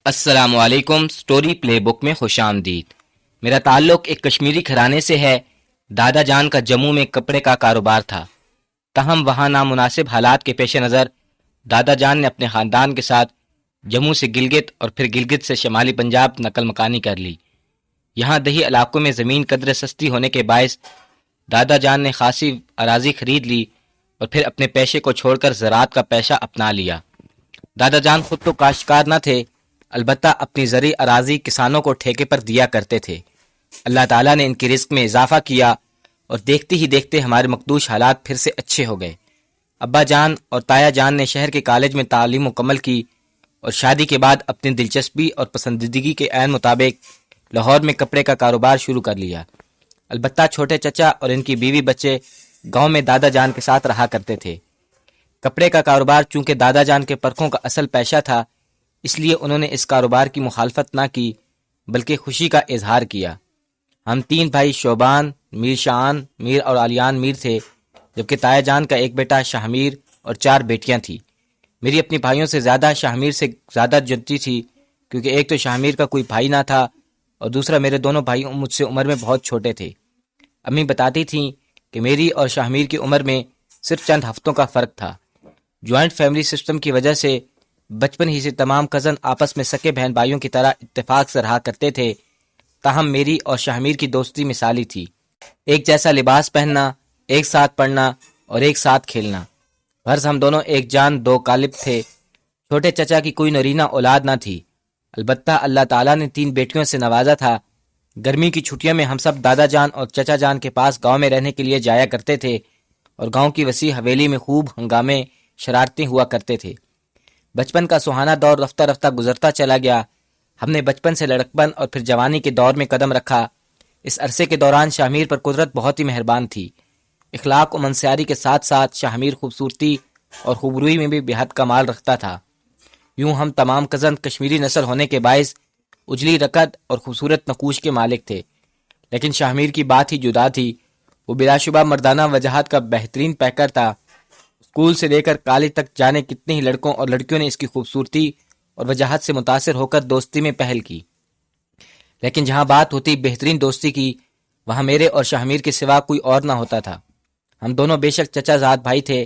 السلام علیکم۔ سٹوری پلے بک میں خوش آمدید۔ میرا تعلق ایک کشمیری گھرانے سے ہے۔ دادا جان کا جموں میں کپڑے کا کاروبار تھا، تاہم وہاں نامناسب حالات کے پیش نظر دادا جان نے اپنے خاندان کے ساتھ جموں سے گلگت اور پھر گلگت سے شمالی پنجاب نقل مکانی کر لی۔ یہاں دیہی علاقوں میں زمین قدر سستی ہونے کے باعث دادا جان نے خاصی اراضی خرید لی اور پھر اپنے پیشے کو چھوڑ کر زراعت کا پیشہ اپنا لیا۔ دادا جان خود تو کاشتکار نہ تھے، البتہ اپنی زرعی اراضی کسانوں کو ٹھیکے پر دیا کرتے تھے۔ اللہ تعالیٰ نے ان کی رزق میں اضافہ کیا اور دیکھتے ہی دیکھتے ہمارے مخدوش حالات پھر سے اچھے ہو گئے۔ ابا جان اور تایا جان نے شہر کے کالج میں تعلیم مکمل کی اور شادی کے بعد اپنی دلچسپی اور پسندیدگی کے عین مطابق لاہور میں کپڑے کا کاروبار شروع کر لیا۔ البتہ چھوٹے چچا اور ان کی بیوی بچے گاؤں میں دادا جان کے ساتھ رہا کرتے تھے۔ کپڑے کا کاروبار چونکہ دادا جان کے پرکھوں کا اصل پیشہ تھا، اس لیے انہوں نے اس کاروبار کی مخالفت نہ کی بلکہ خوشی کا اظہار کیا۔ ہم تین بھائی شعبان، میر شعان، میر اور علیان میر تھے، جبکہ تایا جان کا ایک بیٹا شاہ میر اور 4 بیٹیاں تھیں۔ میری اپنی بھائیوں سے زیادہ شاہ میر سے زیادہ جنتی تھی، کیونکہ ایک تو شاہ میر کا کوئی بھائی نہ تھا اور دوسرا میرے دونوں بھائی مجھ سے عمر میں بہت چھوٹے تھے۔ امی بتاتی تھیں کہ میری اور شاہ میر کی عمر میں صرف چند ہفتوں کا فرق تھا۔ جوائنٹ فیملی سسٹم کی وجہ سے بچپن ہی سے تمام کزن آپس میں سکے بہن بھائیوں کی طرح اتفاق سے رہا کرتے تھے، تاہم میری اور شاہ میر کی دوستی مثالی تھی۔ ایک جیسا لباس پہننا، ایک ساتھ پڑھنا اور ایک ساتھ کھیلنا۔ غرض ہم دونوں ایک جان دو قالب تھے۔ چھوٹے چچا کی کوئی نرینہ اولاد نہ تھی، البتہ اللہ تعالیٰ نے 3 بیٹیوں سے نوازا تھا۔ گرمی کی چھٹیوں میں ہم سب دادا جان اور چچا جان کے پاس گاؤں میں رہنے کے لیے جایا کرتے تھے اور گاؤں کی وسیع حویلی میں خوب ہنگامے شرارتیں ہوا کرتے تھے۔ بچپن کا سہانا دور رفتہ رفتہ گزرتا چلا گیا۔ ہم نے بچپن سے لڑکپن اور پھر جوانی کے دور میں قدم رکھا۔ اس عرصے کے دوران شاہ میر پر قدرت بہت ہی مہربان تھی۔ اخلاق و منسیاری کے ساتھ ساتھ شاہ میر خوبصورتی اور خوبروئی میں بھی بے حد کمال رکھتا تھا۔ یوں ہم تمام کزن کشمیری نسل ہونے کے باعث اجلی رکت اور خوبصورت نقوش کے مالک تھے، لیکن شاہ میر کی بات ہی جدا تھی۔ وہ بلا شبہ مردانہ وجاہت کا بہترین پیکر تھا۔ اسکول سے لے کر کالج تک جانے کتنے ہی لڑکوں اور لڑکیوں نے اس کی خوبصورتی اور وجاہت سے متاثر ہو کر دوستی میں پہل کی، لیکن جہاں بات ہوتی بہترین دوستی کی، وہاں میرے اور شاہ میر کے سوا کوئی اور نہ ہوتا تھا۔ ہم دونوں بے شک چچا زاد بھائی تھے،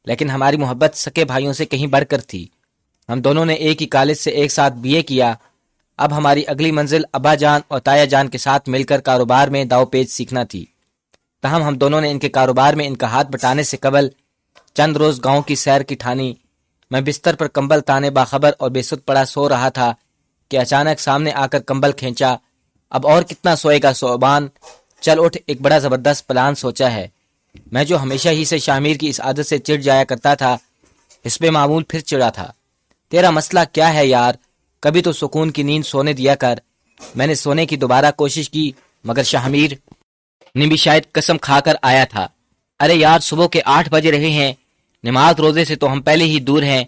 لیکن ہماری محبت سکے بھائیوں سے کہیں بڑھ کر تھی۔ ہم دونوں نے ایک ہی کالج سے ایک ساتھ BA کیا۔ اب ہماری اگلی منزل ابا جان اور تایا جان کے ساتھ مل کر کاروبار میں داؤ پیچ سیکھنا تھی۔ تاہم ہم دونوں نے ان کے کاروبار میں ان کا ہاتھ بٹانے سے قبل چند روز گاؤں کی سیر کی ٹھانی۔ میں بستر پر کمبل تانے باخبر اور بے سد پڑا سو رہا تھا کہ اچانک سامنے آ کر کمبل کھینچا۔ اب اور کتنا سوئے گا صوبان، چل اٹھ، ایک بڑا زبردست پلان سوچا ہے۔ میں جو ہمیشہ ہی سے شاہ میر کی اس عادت سے چڑ جایا کرتا تھا، حسب معمول پھر چڑا تھا۔ تیرا مسئلہ کیا ہے یار؟ کبھی تو سکون کی نیند سونے دیا کر۔ میں نے سونے کی دوبارہ کوشش کی، مگر شاہ میر نے بھی شاید قسم کھا کر آیا تھا۔ ارے یار، صبح کے 8 بج رہے ہیں، نماز روزے سے تو ہم پہلے ہی دور ہیں،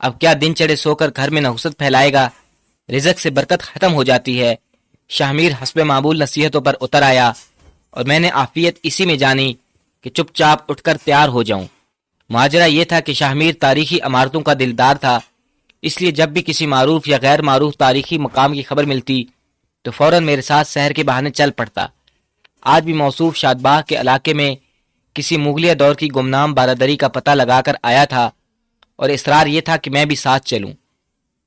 اب کیا دن چڑھے سو کر گھر میں نحوست پھیلائے گا؟ رزق سے برکت ختم ہو جاتی ہے۔ شاہ میر حسب معمول نصیحتوں پر اتر آیا اور میں نے عافیت اسی میں جانی کہ چپ چاپ اٹھ کر تیار ہو جاؤں۔ ماجرا یہ تھا کہ شاہ میر تاریخی عمارتوں کا دلدار تھا، اس لیے جب بھی کسی معروف یا غیر معروف تاریخی مقام کی خبر ملتی تو فوراً میرے ساتھ شہر کے بہانے چل پڑتا۔ آج بھی موصوف شادباغ کے علاقے میں کسی مغلیہ دور کی گمنام بارادری کا پتہ لگا کر آیا تھا اور اصرار یہ تھا کہ میں بھی ساتھ چلوں۔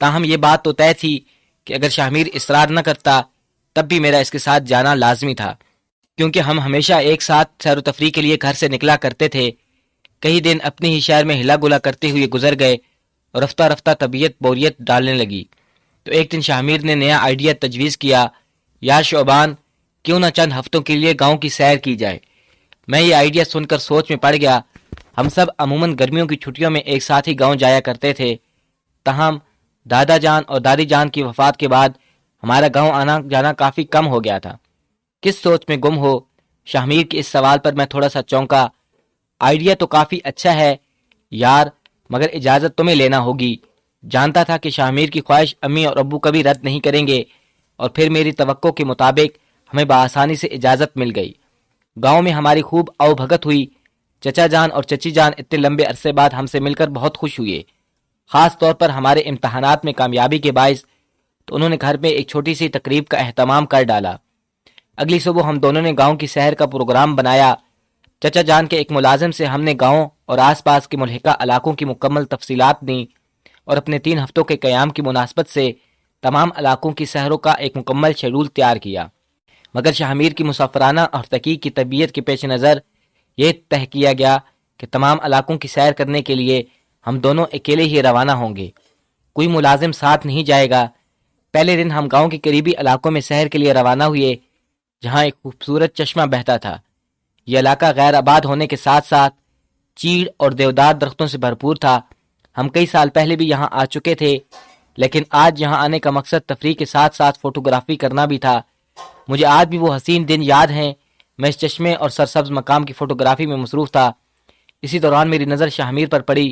تاہم یہ بات تو طے تھی کہ اگر شاہ میر اصرار نہ کرتا تب بھی میرا اس کے ساتھ جانا لازمی تھا، کیونکہ ہم ہمیشہ ایک ساتھ سیر و تفریح کے لیے گھر سے نکلا کرتے تھے۔ کئی دن اپنے ہی شہر میں ہلا گلا کرتے ہوئے گزر گئے اور رفتہ رفتہ طبیعت بوریت ڈالنے لگی، تو ایک دن شاہ میر نے نیا آئیڈیا تجویز کیا، یار شعبان، کیوں نہ چند ہفتوں کے لیے گاؤں کی سیر کی جائے؟ میں یہ آئیڈیا سن کر سوچ میں پڑ گیا۔ ہم سب عموماً گرمیوں کی چھٹیوں میں ایک ساتھ ہی گاؤں جایا کرتے تھے، تاہم دادا جان اور دادی جان کی وفات کے بعد ہمارا گاؤں آنا جانا کافی کم ہو گیا تھا۔ کس سوچ میں گم ہو؟ شاہ میر کے اس سوال پر میں تھوڑا سا چونکا۔ آئیڈیا تو کافی اچھا ہے یار، مگر اجازت تمہیں لینا ہوگی۔ جانتا تھا کہ شاہ میر کی خواہش امی اور ابو کبھی رد نہیں کریں گے، اور پھر میری توقع کے مطابق ہمیں بآسانی سے اجازت مل گئی۔ گاؤں میں ہماری خوب آؤ بھگت ہوئی۔ چچا جان اور چچی جان اتنے لمبے عرصے بعد ہم سے مل کر بہت خوش ہوئے۔ خاص طور پر ہمارے امتحانات میں کامیابی کے باعث تو انہوں نے گھر میں ایک چھوٹی سی تقریب کا اہتمام کر ڈالا۔ اگلی صبح ہم دونوں نے گاؤں کی سیر کا پروگرام بنایا۔ چچا جان کے ایک ملازم سے ہم نے گاؤں اور آس پاس کے ملحقہ علاقوں کی مکمل تفصیلات دیں اور اپنے 3 ہفتوں کے قیام کی مناسبت سے تمام علاقوں کی سیروں کا ایک مکمل شیڈول تیار کیا، مگر شاہ میر کی مسافرانہ اور تحقیق کی طبیعت کے پیش نظر یہ طے کیا گیا کہ تمام علاقوں کی سیر کرنے کے لیے ہم دونوں اکیلے ہی روانہ ہوں گے، کوئی ملازم ساتھ نہیں جائے گا۔ پہلے دن ہم گاؤں کے قریبی علاقوں میں سیر کے لیے روانہ ہوئے، جہاں ایک خوبصورت چشمہ بہتا تھا۔ یہ علاقہ غیر آباد ہونے کے ساتھ ساتھ چیڑ اور دیودار درختوں سے بھرپور تھا۔ ہم کئی سال پہلے بھی یہاں آ چکے تھے، لیکن آج یہاں آنے کا مقصد تفریح کے ساتھ ساتھ فوٹوگرافی کرنا بھی تھا۔ مجھے آج بھی وہ حسین دن یاد ہیں۔ میں اس چشمے اور سرسبز مقام کی فوٹوگرافی میں مصروف تھا۔ اسی دوران میری نظر شاہ میر پر پڑی۔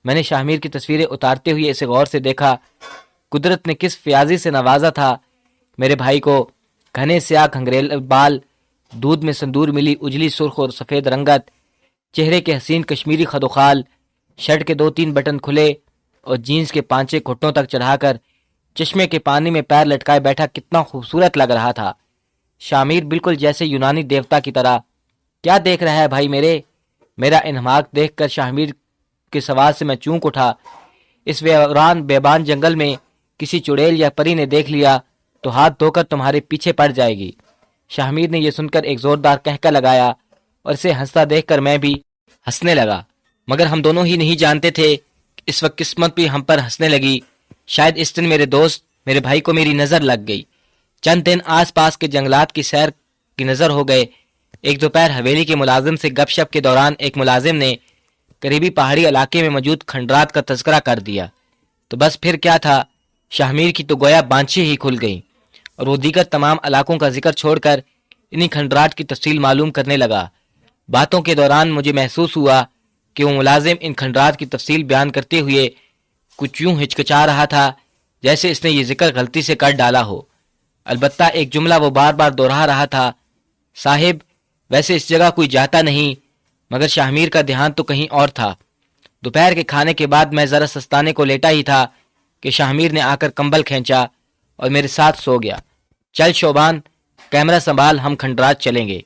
میں نے شاہ میر کی تصویریں اتارتے ہوئے اسے غور سے دیکھا۔ قدرت نے کس فیاضی سے نوازا تھا میرے بھائی کو۔ گھنے سیاہ گھنگریل بال، دودھ میں سندور ملی اجلی سرخ اور سفید رنگت، چہرے کے حسین کشمیری خد و خال، شرٹ کے 2-3 بٹن کھلے اور جینز کے پانچے گھٹنوں تک چڑھا کر چشمے کے پانی میں پیر لٹکائے بیٹھا کتنا خوبصورت لگ رہا تھا۔ شاہ میر بالکل جیسے یونانی دیوتا کی طرح۔ کیا دیکھ رہا ہے بھائی میرے؟ میرا انہماک دیکھ کر شاہ میر کے سوال سے میں چونک اٹھا۔ اس ویران بیابان جنگل میں کسی چڑیل یا پری نے دیکھ لیا تو ہاتھ دھو کر تمہارے پیچھے پڑ جائے گی۔ شاہ میر نے یہ سن کر ایک زوردار کہکہ لگایا اور اسے ہنستا دیکھ کر میں بھی ہنسنے لگا، مگر ہم دونوں ہی نہیں جانتے تھے کہ اس وقت قسمت بھی ہم پر ہنسنے لگی۔ شاید اس دن میرے دوست میرے بھائی کو میری نظر لگ گئی۔ چند دن آس پاس کے جنگلات کی سیر کی نظر ہو گئے۔ ایک دوپہر حویلی کے ملازم سے گپ شپ کے دوران ایک ملازم نے قریبی پہاڑی علاقے میں موجود کھنڈرات کا تذکرہ کر دیا، تو بس پھر کیا تھا، شاہ میر کی تو گویا بانچیں ہی کھل گئیں اور وہ دیگر تمام علاقوں کا ذکر چھوڑ کر انہی کھنڈرات کی تفصیل معلوم کرنے لگا۔ باتوں کے دوران مجھے محسوس ہوا کہ وہ ملازم ان کھنڈرات کی تفصیل بیان کرتے ہوئے کچھ یوں ہچکچا رہا تھا جیسے اس نے یہ ذکر غلطی سے کر ڈالا ہو۔ البتہ ایک جملہ وہ بار بار دوہرا رہا تھا، صاحب ویسے اس جگہ کوئی جاتا نہیں، مگر شاہ میر کا دھیان تو کہیں اور تھا۔ دوپہر کے کھانے کے بعد میں ذرا سستانے کو لیٹا ہی تھا کہ شاہ میر نے آ کر کمبل کھینچا اور میرے ساتھ سو گیا۔ چل شوبان، کیمرہ سنبھال، ہم کھنڈرات چلیں گے۔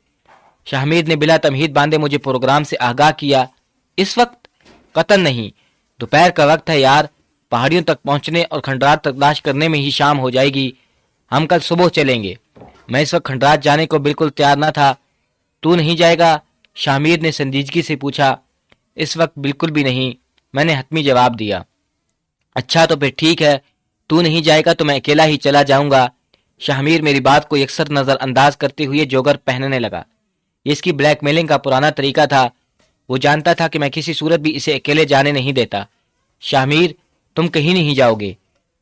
شاہ میر نے بلا تمہید باندھے مجھے پروگرام سے آگاہ کیا۔ اس وقت؟ قطعاً نہیں، دوپہر کا وقت ہے یار، پہاڑیوں تک پہنچنے اور کھنڈرات تلاش کرنے میں ہی شام ہو جائے گی، ہم کل صبح چلیں گے۔ میں اس وقت کھنڈرات جانے کو بالکل تیار نہ تھا۔ تو نہیں جائے گا؟ شاہ میر نے سنجیدگی سے پوچھا۔ اس وقت بالکل بھی نہیں، میں نے حتمی جواب دیا۔ اچھا تو پھر ٹھیک ہے، تو نہیں جائے گا تو میں اکیلا ہی چلا جاؤں گا۔ شاہ میر میری بات کو یکسر نظر انداز کرتے ہوئے جوگر پہننے لگا۔ یہ اس کی بلیک میلنگ کا پرانا طریقہ تھا۔ وہ جانتا تھا کہ میں کسی صورت بھی اسے اکیلے جانے نہیں دیتا۔ شاہ میر، تم کہیں نہیں جاؤ گے۔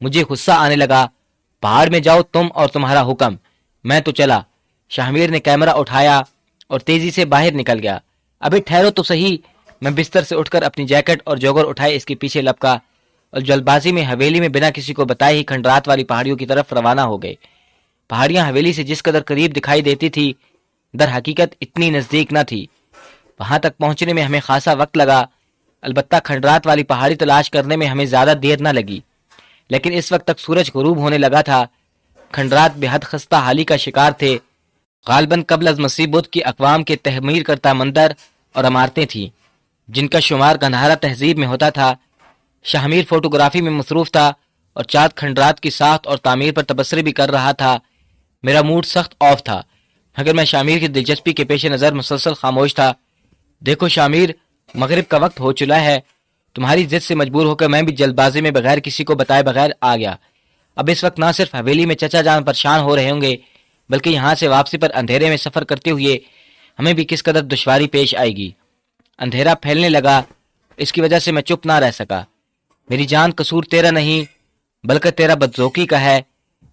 مجھے غصہ آنے لگا۔ پہاڑ میں جاؤ تم اور تمہارا حکم، میں تو چلا۔ شاہ میر نے کیمرہ اٹھایا اور تیزی سے باہر نکل گیا۔ ابھی ٹھہرو تو صحیح۔ میں بستر سے اٹھ کر اپنی جیکٹ اور جوگر اٹھائے اس کے پیچھے لپکا اور جلد بازی میں حویلی میں بنا کسی کو بتائے ہی کھنڈرات والی پہاڑیوں کی طرف روانہ ہو گئے۔ پہاڑیاں حویلی سے جس قدر قریب دکھائی دیتی تھی، در حقیقت اتنی نزدیک نہ تھی۔ وہاں تک پہنچنے میں ہمیں خاصا وقت لگا، البتہ کھنڈرات والی پہاڑی تلاش کرنے میں ہمیں زیادہ دیر نہ لگی۔ لیکن اس وقت تک سورج غروب ہونے لگا تھا۔ کھنڈرات بے حد خستہ حالی کا شکار تھے۔ غالباً قبل از مسیح بدھ کی اقوام کے تعمیر کرتا مندر اور عمارتیں تھیں جن کا شمار گندھارا تہذیب میں ہوتا تھا۔ شاہ میر فوٹوگرافی میں مصروف تھا اور چاند کھنڈرات کی ساخت اور تعمیر پر تبصرے بھی کر رہا تھا۔ میرا موڈ سخت آف تھا، مگر میں شاہ میر کی دلچسپی کے پیش نظر مسلسل خاموش تھا۔ دیکھو شاہ میر، مغرب کا وقت ہو چلا ہے۔ تمہاری ضد سے مجبور ہو کر میں بھی جلد بازی میں بغیر کسی کو بتائے بغیر آ گیا۔ اب اس وقت نہ صرف حویلی میں چچا جان پریشان ہو رہے ہوں گے، بلکہ یہاں سے واپسی پر اندھیرے میں سفر کرتے ہوئے ہمیں بھی کس قدر دشواری پیش آئے گی۔ اندھیرا پھیلنے لگا، اس کی وجہ سے میں چپ نہ رہ سکا۔ میری جان، قصور تیرا نہیں بلکہ تیرا بدذوقی کا ہے۔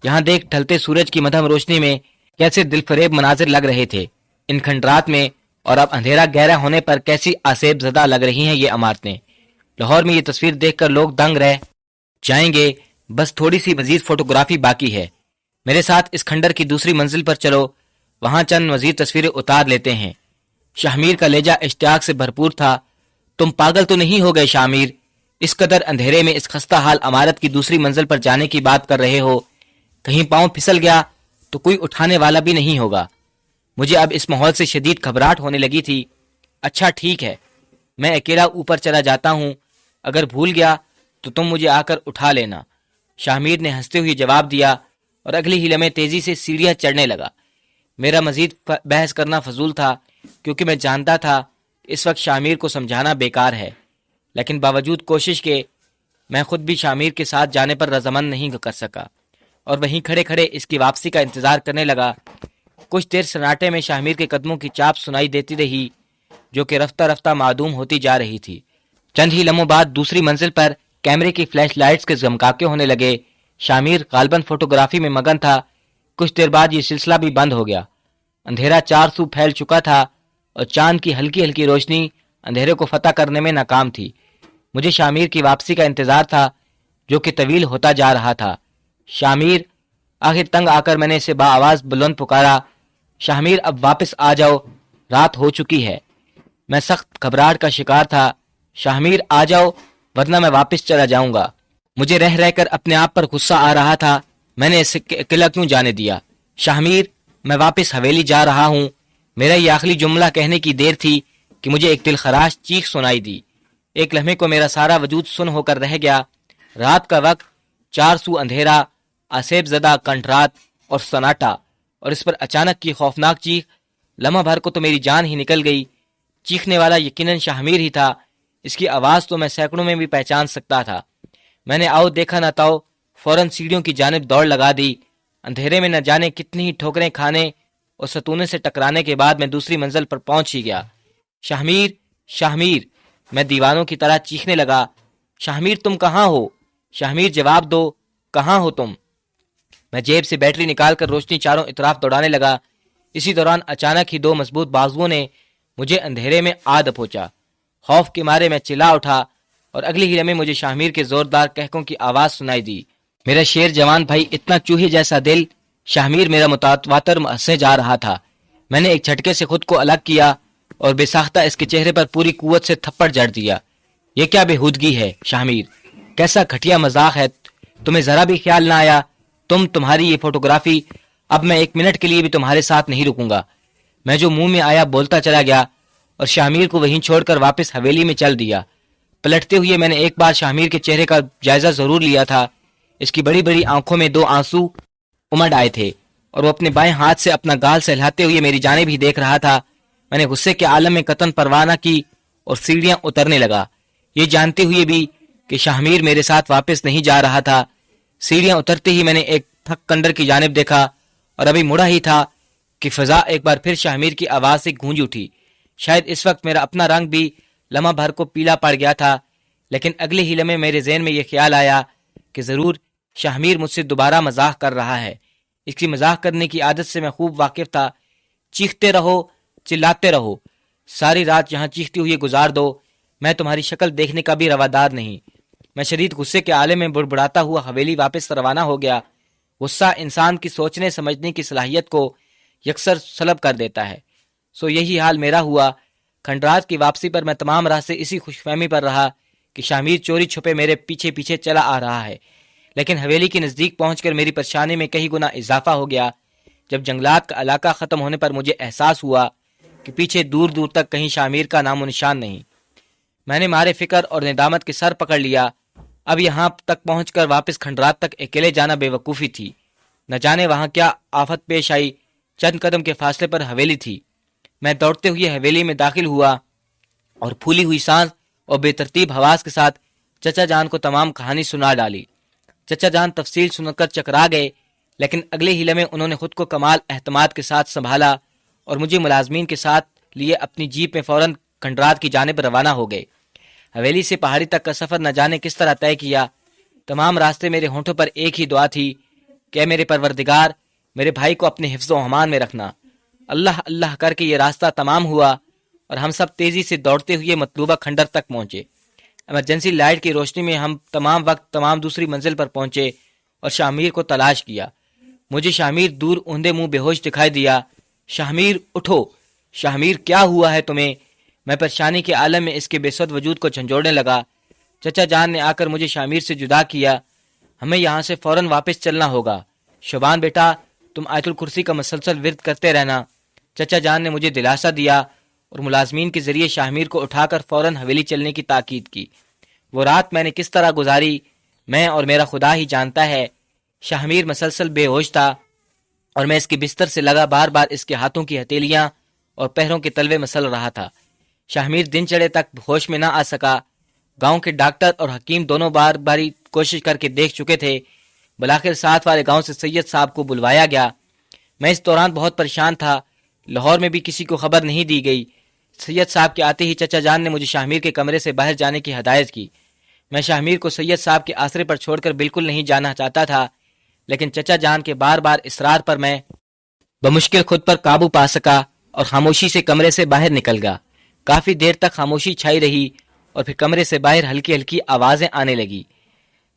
یہاں دیکھ، ڈھلتے سورج کی مدھم روشنی میں کیسے دل فریب مناظر لگ رہے تھے ان کھنڈرات میں، اور اب اندھیرا گہرا ہونے پر کیسی آسیب زدہ لگ رہی ہیں یہ عمارتیں۔ لاہور میں یہ تصویر دیکھ کر لوگ دنگ رہ جائیں گے۔ بس تھوڑی سی مزید فوٹوگرافی باقی ہے۔ میرے ساتھ اس کھنڈر کی دوسری منزل پر چلو، وہاں چند مزید تصویریں اتار لیتے ہیں۔ شاہ میر کا لہجہ اشتیاق سے بھرپور تھا۔ تم پاگل تو نہیں ہو گئے شاہ میر؟ اس قدر اندھیرے میں اس خستہ حال عمارت کی دوسری منزل پر جانے کی بات کر رہے ہو؟ کہیں پاؤں پھسل گیا تو کوئی اٹھانے والا بھی نہیں ہوگا۔ مجھے اب اس ماحول سے شدید گھبراہٹ ہونے لگی تھی۔ اچھا ٹھیک ہے، میں اکیلا اوپر چلا جاتا ہوں، اگر بھول گیا تو تم مجھے آ کر اٹھا لینا۔ شاہ میر نے ہنستے ہوئے جواب دیا اور اگلے ہی لمحے تیزی سے سیڑھیاں چڑھنے لگا۔ میرا مزید بحث کرنا فضول تھا کیونکہ میں جانتا تھا اس وقت شاہ میر کو سمجھانا بیکار ہے، لیکن باوجود کوشش کے میں خود بھی شاہ میر کے ساتھ جانے پر رضامند نہیں کر سکا اور وہیں کھڑے کھڑے اس کی واپسی کا انتظار کرنے لگا۔ کچھ دیر سناٹے میں شاہ میر کے قدموں کی چاپ سنائی دیتی رہی جو کہ رفتہ رفتہ معدوم ہوتی جا رہی تھی۔ چند ہی لمحوں بعد دوسری منزل پر کیمرے کی فلیش لائٹس کے زمکاکے ہونے لگے۔ شاہ میر غالباً فوٹوگرافی میں مگن تھا۔ کچھ دیر بعد یہ سلسلہ بھی بند ہو گیا۔ اندھیرا چار سو پھیل چکا تھا اور چاند کی ہلکی ہلکی روشنی اندھیرے کو فتح کرنے میں ناکام تھی۔ مجھے شاہ میر کی واپسی کا انتظار تھا جو کہ طویل ہوتا جا رہا تھا۔ شاہ میر! آخر تنگ آ کر میں نے اسے بآواز بلند پکارا، شاہ میر اب واپس آ جاؤ، رات ہو چکی ہے۔ میں سخت گھبراہٹ کا شکار تھا۔ شاہ میر آ جاؤ ورنہ میں واپس چلا جاؤں گا۔ مجھے رہ رہ کر اپنے آپ پر غصہ آ رہا تھا، میں نے اسے اکیلا کیوں جانے دیا۔ شاہ میر، میں واپس حویلی جا رہا ہوں۔ میرا یہ آخری جملہ کہنے کی دیر تھی کہ مجھے ایک دلخراش چیخ سنائی دی۔ ایک لمحے کو میرا سارا وجود سن ہو کر رہ گیا۔ رات کا وقت، چار سو اندھیرا، آسیب زدہ کنٹرات اور سناٹا، اور اس پر اچانک کی خوفناک چیخ۔ لمحہ بھر کو تو میری جان ہی نکل گئی۔ چیخنے والا یقیناً شاہ میر ہی تھا۔ اس کی آواز تو میں سینکڑوں میں بھی پہچان سکتا تھا۔ میں نے آؤ دیکھا نہ تاؤ فوراً سیڑھیوں کی جانب دوڑ لگا دی۔ اندھیرے میں نہ جانے کتنی ہی ٹھوکریں کھانے اور ستونے سے ٹکرانے کے بعد میں دوسری منزل پر پہنچ ہی گیا۔ شاہ میر! شاہ میر! میں دیوانوں کی طرح چیخنے لگا، شاہ میر تم کہاں ہو؟ شاہ میر جواب دو، کہاں ہو تم؟ میں جیب سے بیٹری نکال کر روشنی چاروں اطراف دوڑانے لگا۔ اسی دوران اچانک ہی دو مضبوط بازوؤں نے مجھے اندھیرے میں آ دبوچا۔ خوف کے مارے میں چلا اٹھا اور اگلی ہی لمحے مجھے شاہ میر کے زوردار کہکوں کی آواز سنائی دی، میرا شیر جوان بھائی، اتنا چوہے جیسا دل۔ شاہ میر میرا متواتر ہنسے جا رہا تھا۔ میں نے ایک جھٹکے سے خود کو الگ کیا اور بے ساختہ اس کے چہرے پر پوری قوت سے تھپڑ جڑ دیا۔ یہ کیا بےہودگی ہے شاہ میر، کیسا گھٹیا مذاق ہے، تمہیں ذرا بھی خیال نہ آیا؟ تمہاری یہ فوٹوگرافی، اب میں ایک منٹ کے لیے بھی تمہارے ساتھ نہیں رکوں گا۔ میں جو منہ میں آیا بولتا چلا گیا اور شاہ میر کو وہیں چھوڑ کر واپس حویلی میں چل دیا۔ پلٹتے ہوئے میں نے ایک بار شاہ میر کے چہرے کا جائزہ ضرور لیا تھا۔ اس کی بڑی بڑی آنکھوں میں دو آنسو امڈ آئے تھے اور وہ اپنے بائیں ہاتھ سے اپنا گال سہلاتے ہوئے میری جانب ہی دیکھ رہا تھا۔ میں نے غصے کے عالم میں قطن پرواہ نہ کی اور سیڑھیاں اترنے لگا، یہ جانتے ہوئے بھی کہ شاہ میر میرے ساتھ واپس نہیں جا رہا تھا۔ سیڑھیاں اترتے ہی میں نے ایک تھک کنڈر کی جانب دیکھا اور ابھی مڑا ہی تھا کہ فضا ایک بار پھر شاہ میر کی آواز سے گونج اٹھی۔ شاید اس وقت میرا اپنا رنگ بھی لمحہ بھر کو پیلا پڑ گیا تھا، لیکن اگلے ہی لمحے میرے ذہن میں یہ خیال آیا کہ ضرور شاہ میر مجھ سے دوبارہ مزاح کر رہا ہے۔ اس کی مزاح کرنے کی عادت سے میں خوب واقف تھا۔ چیختے رہو، چلاتے رہو، ساری رات یہاں چیختی ہوئی گزار دو، میں تمہاری شکل دیکھنے کا بھی روادار نہیں۔ میں شدید غصے کے عالم میں بڑبڑاتا ہوا حویلی واپس روانہ ہو گیا۔ غصہ انسان کی سوچنے سمجھنے کی صلاحیت کو یکسر سلب کر دیتا ہے، سو یہی حال میرا ہوا۔ کھنڈرات کی واپسی پر میں تمام راہ سے اسی خوش فہمی پر رہا کہ شاہ میر چوری چھپے میرے پیچھے پیچھے چلا آ رہا ہے، لیکن حویلی کے نزدیک پہنچ کر میری پریشانی میں کئی گنا اضافہ ہو گیا جب جنگلات کا علاقہ ختم ہونے پر مجھے احساس ہوا کہ پیچھے دور دور تک کہیں شاہ میر کا نام و نشان نہیں۔ میں نے مارے فکر اور ندامت کے سر پکڑ لیا۔ اب یہاں تک پہنچ کر واپس کھنڈرات تک اکیلے جانا بے وقوفی تھی، نہ جانے وہاں کیا آفت پیش آئی۔ چند قدم کے فاصلے پر حویلی تھی۔ میں دوڑتے ہوئے حویلی میں داخل ہوا اور پھولی ہوئی سانس اور بے ترتیب حواس کے ساتھ چچا جان کو تمام کہانی سنا ڈالی۔ چچا جان تفصیل سن کر چکرا گئے، لیکن اگلے ہی لمحے انہوں نے خود کو کمال اہتماد کے ساتھ سنبھالا اور مجھے ملازمین کے ساتھ لیے اپنی جیپ میں فوراً کھنڈرات کی جانب روانہ ہو گئے۔ حویلی سے پہاڑی تک کا سفر نہ جانے کس طرح طے کیا۔ تمام راستے میرے ہونٹوں پر ایک ہی دعا تھی کہ میرے پروردگار، میرے بھائی کو اپنے حفظ و امان میں رکھنا۔ اللہ اللہ کر کے یہ راستہ تمام ہوا اور ہم سب تیزی سے دوڑتے ہوئے مطلوبہ کھنڈر تک پہنچے۔ ایمرجنسی لائٹ کی روشنی میں ہم تمام دوسری منزل پر پہنچے اور شاہ میر کو تلاش کیا۔ مجھے شاہ میر دور اوندے منہ بے ہوش دکھائی دیا۔ شاہ میر اٹھو، شاہ میر کیا ہوا ہے تمہیں؟ میں پریشانی کے عالم میں اس کے بے سود وجود کو جھنجھوڑنے لگا۔ چچا جان نے آ کر مجھے شاہ میر سے جدا کیا۔ ہمیں یہاں سے فوراً واپس چلنا ہوگا، شوبان بیٹا، تم آیت الکرسی کا مسلسل ورد کرتے رہنا۔ چچا جان نے مجھے دلاسا دیا اور ملازمین کے ذریعے شاہ میر کو اٹھا کر فوراً حویلی چلنے کی تاکید کی۔ وہ رات میں نے کس طرح گزاری میں اور میرا خدا ہی جانتا ہے۔ شاہ میر مسلسل بے ہوش تھا اور میں اس کے بستر سے لگا بار بار اس کے ہاتھوں کی ہتھیلیاں اور پیروں کے تلوے مسل رہا تھا۔ شاہ میر دن چڑھے تک ہوش میں نہ آ سکا۔ گاؤں کے ڈاکٹر اور حکیم دونوں بار باری کوشش کر کے دیکھ چکے تھے۔ بلاخر ساتھ والے گاؤں سے سید صاحب کو بلوایا گیا۔ میں اس دوران بہت پریشان تھا۔ لاہور میں بھی کسی کو خبر نہیں دی گئی۔ سید صاحب کے آتے ہی چچا جان نے مجھے شاہ میر کے کمرے سے باہر جانے کی ہدایت کی۔ میں شاہ میر کو سید صاحب کے آسرے پر چھوڑ کر بالکل نہیں جانا چاہتا تھا، لیکن چچا جان کے بار بار اصرار پر میں بمشکل خود پر قابو پا سکا اور خاموشی سے کمرے سے باہر نکل گیا۔ کافی دیر تک خاموشی چھائی رہی اور پھر کمرے سے باہر ہلکی ہلکی آوازیں آنے لگی۔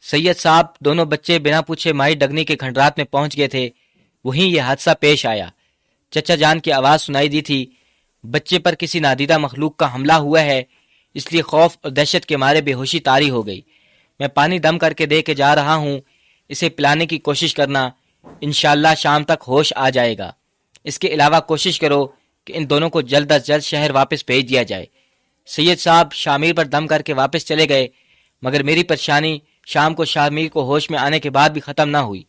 سید صاحب دونوں بچے بنا پوچھے مائی ڈگنی کے کھنڈرات میں پہنچ گئے تھے۔ وہیں یہ حادثہ پیش آیا۔ چچا جان کی آواز سنائی دی تھی، بچے پر کسی نادیدہ مخلوق کا حملہ ہوا ہے، اس لیے خوف اور دہشت کے مارے بے ہوشی طاری ہو گئی۔ میں پانی دم کر کے دے کے جا رہا ہوں، اسے پلانے کی کوشش کرنا، انشاءاللہ شام تک ہوش آ جائے گا۔ اس کے علاوہ کوشش کرو کہ ان دونوں کو جلد از جلد شہر واپس بھیج دیا جائے۔ سید صاحب شاہ میر پر دم کر کے واپس چلے گئے، مگر میری پریشانی شام کو شاہ میر کو ہوش میں آنے کے بعد بھی ختم نہ ہوئی،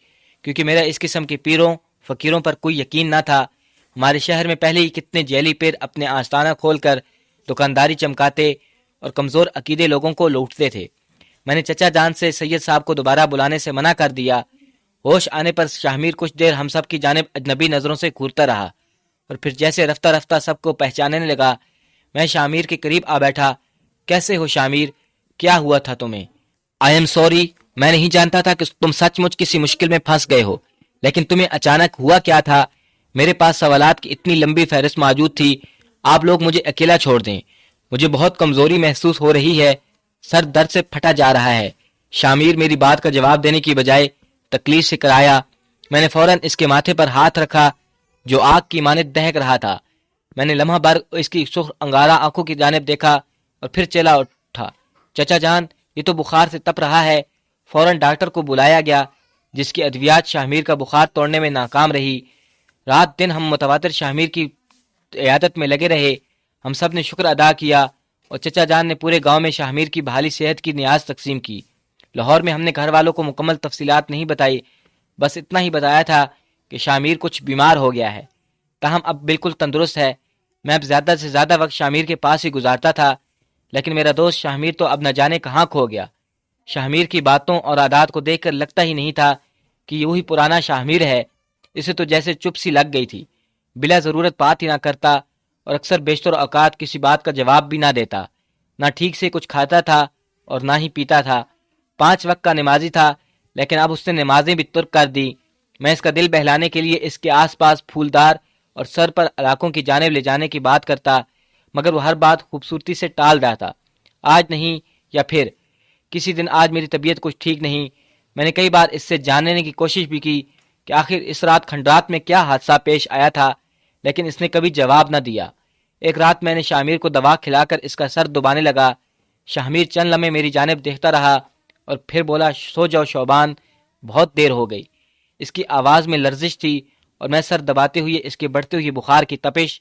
کیونکہ میرا اس قسم کے پیروں فقیروں پر کوئی یقین نہ تھا۔ ہمارے شہر میں پہلے ہی کتنے جیلی پیر اپنے آستانہ کھول کر دکانداری چمکاتے اور کمزور عقیدے لوگوں کو لوٹتے تھے۔ میں نے چچا جان سے سید صاحب کو دوبارہ بلانے سے منع کر دیا۔ ہوش آنے پر شاہ میر کچھ دیر ہم سب کی جانب اجنبی نظروں سے گھورتا رہا اور پھر جیسے رفتہ رفتہ سب کو پہچاننے لگا، میں شاہ میر کے قریب آ بیٹھا۔ کیسے ہو شاہ میر؟ کیا ہوا تھا تمہیں؟ آئی ایم سوری، میں نہیں جانتا تھا کہ تم سچ مچ کسی مشکل میں پھنس گئے ہو، لیکن تمہیں اچانک ہوا کیا تھا؟ میرے پاس سوالات کی اتنی لمبی فہرست موجود تھی۔ آپ لوگ مجھے اکیلا چھوڑ دیں، مجھے بہت کمزوری محسوس ہو رہی ہے، سر درد سے پھٹا جا رہا ہے۔ شاہ میر میری بات کا جواب دینے کی بجائے تکلیف سے کرایا۔ میں نے فوراً اس کے ماتھے پر ہاتھ رکھا جو آگ کی مانند دہک رہا تھا۔ میں نے لمحہ بھر اس کی سرخ انگارہ آنکھوں کی جانب دیکھا اور پھر چلا اٹھا۔ چچا جان، یہ تو بخار سے تپ رہا ہے۔ فوراً ڈاکٹر کو بلایا گیا، جس کی ادویات شاہ میر کا بخار توڑنے میں ناکام رہی۔ رات دن ہم متواتر شاہ میر کی عیادت میں لگے رہے۔ ہم سب نے شکر ادا کیا اور چچا جان نے پورے گاؤں میں شاہ میر کی بحالی صحت کی نیاز تقسیم کی۔ لاہور میں ہم نے گھر والوں کو مکمل تفصیلات نہیں بتائی، بس اتنا ہی بتایا تھا کہ شاہ میر کچھ بیمار ہو گیا ہے، تاہم اب بالکل تندرست ہے۔ میں اب زیادہ سے زیادہ وقت شاہ میر کے پاس ہی گزارتا تھا، لیکن میرا دوست شاہ میر تو اب نہ جانے کہاں کھو گیا۔ شاہ میر کی باتوں اور عادات کو دیکھ کر لگتا ہی نہیں تھا کہ یہ وہی پرانا شاہ میر ہے۔ اسے تو جیسے چپ سی لگ گئی تھی، بلا ضرورت بات ہی نہ کرتا اور اکثر بیشتر اوقات کسی بات کا جواب بھی نہ دیتا۔ نہ ٹھیک سے کچھ کھاتا تھا اور نہ ہی پیتا تھا۔ 5 وقت کا نمازی تھا، لیکن اب اس نے نمازیں بھی ترک کر دی۔ میں اس کا دل بہلانے کے لیے اس کے آس پاس پھولدار اور سر پر علاقوں کی جانب لے جانے کی بات کرتا، مگر وہ ہر بات خوبصورتی سے ٹال دیتا۔ آج نہیں یا پھر کسی دن، آج میری طبیعت کچھ ٹھیک نہیں۔ میں نے کئی بار اس سے جاننے کی کوشش بھی کی کہ آخر اس رات کھنڈرات میں کیا حادثہ پیش آیا تھا، لیکن اس نے کبھی جواب نہ دیا۔ ایک رات میں نے شاہ میر کو دوا کھلا کر اس کا سر دبانے لگا۔ شاہ میر چند لمحے میری جانب دیکھتا رہا اور پھر بولا، سو جاؤ شوبان، بہت دیر ہو گئی۔ اس کی آواز میں لرزش تھی اور میں سر دباتے ہوئے اس کے بڑھتے ہوئے بخار کی تپش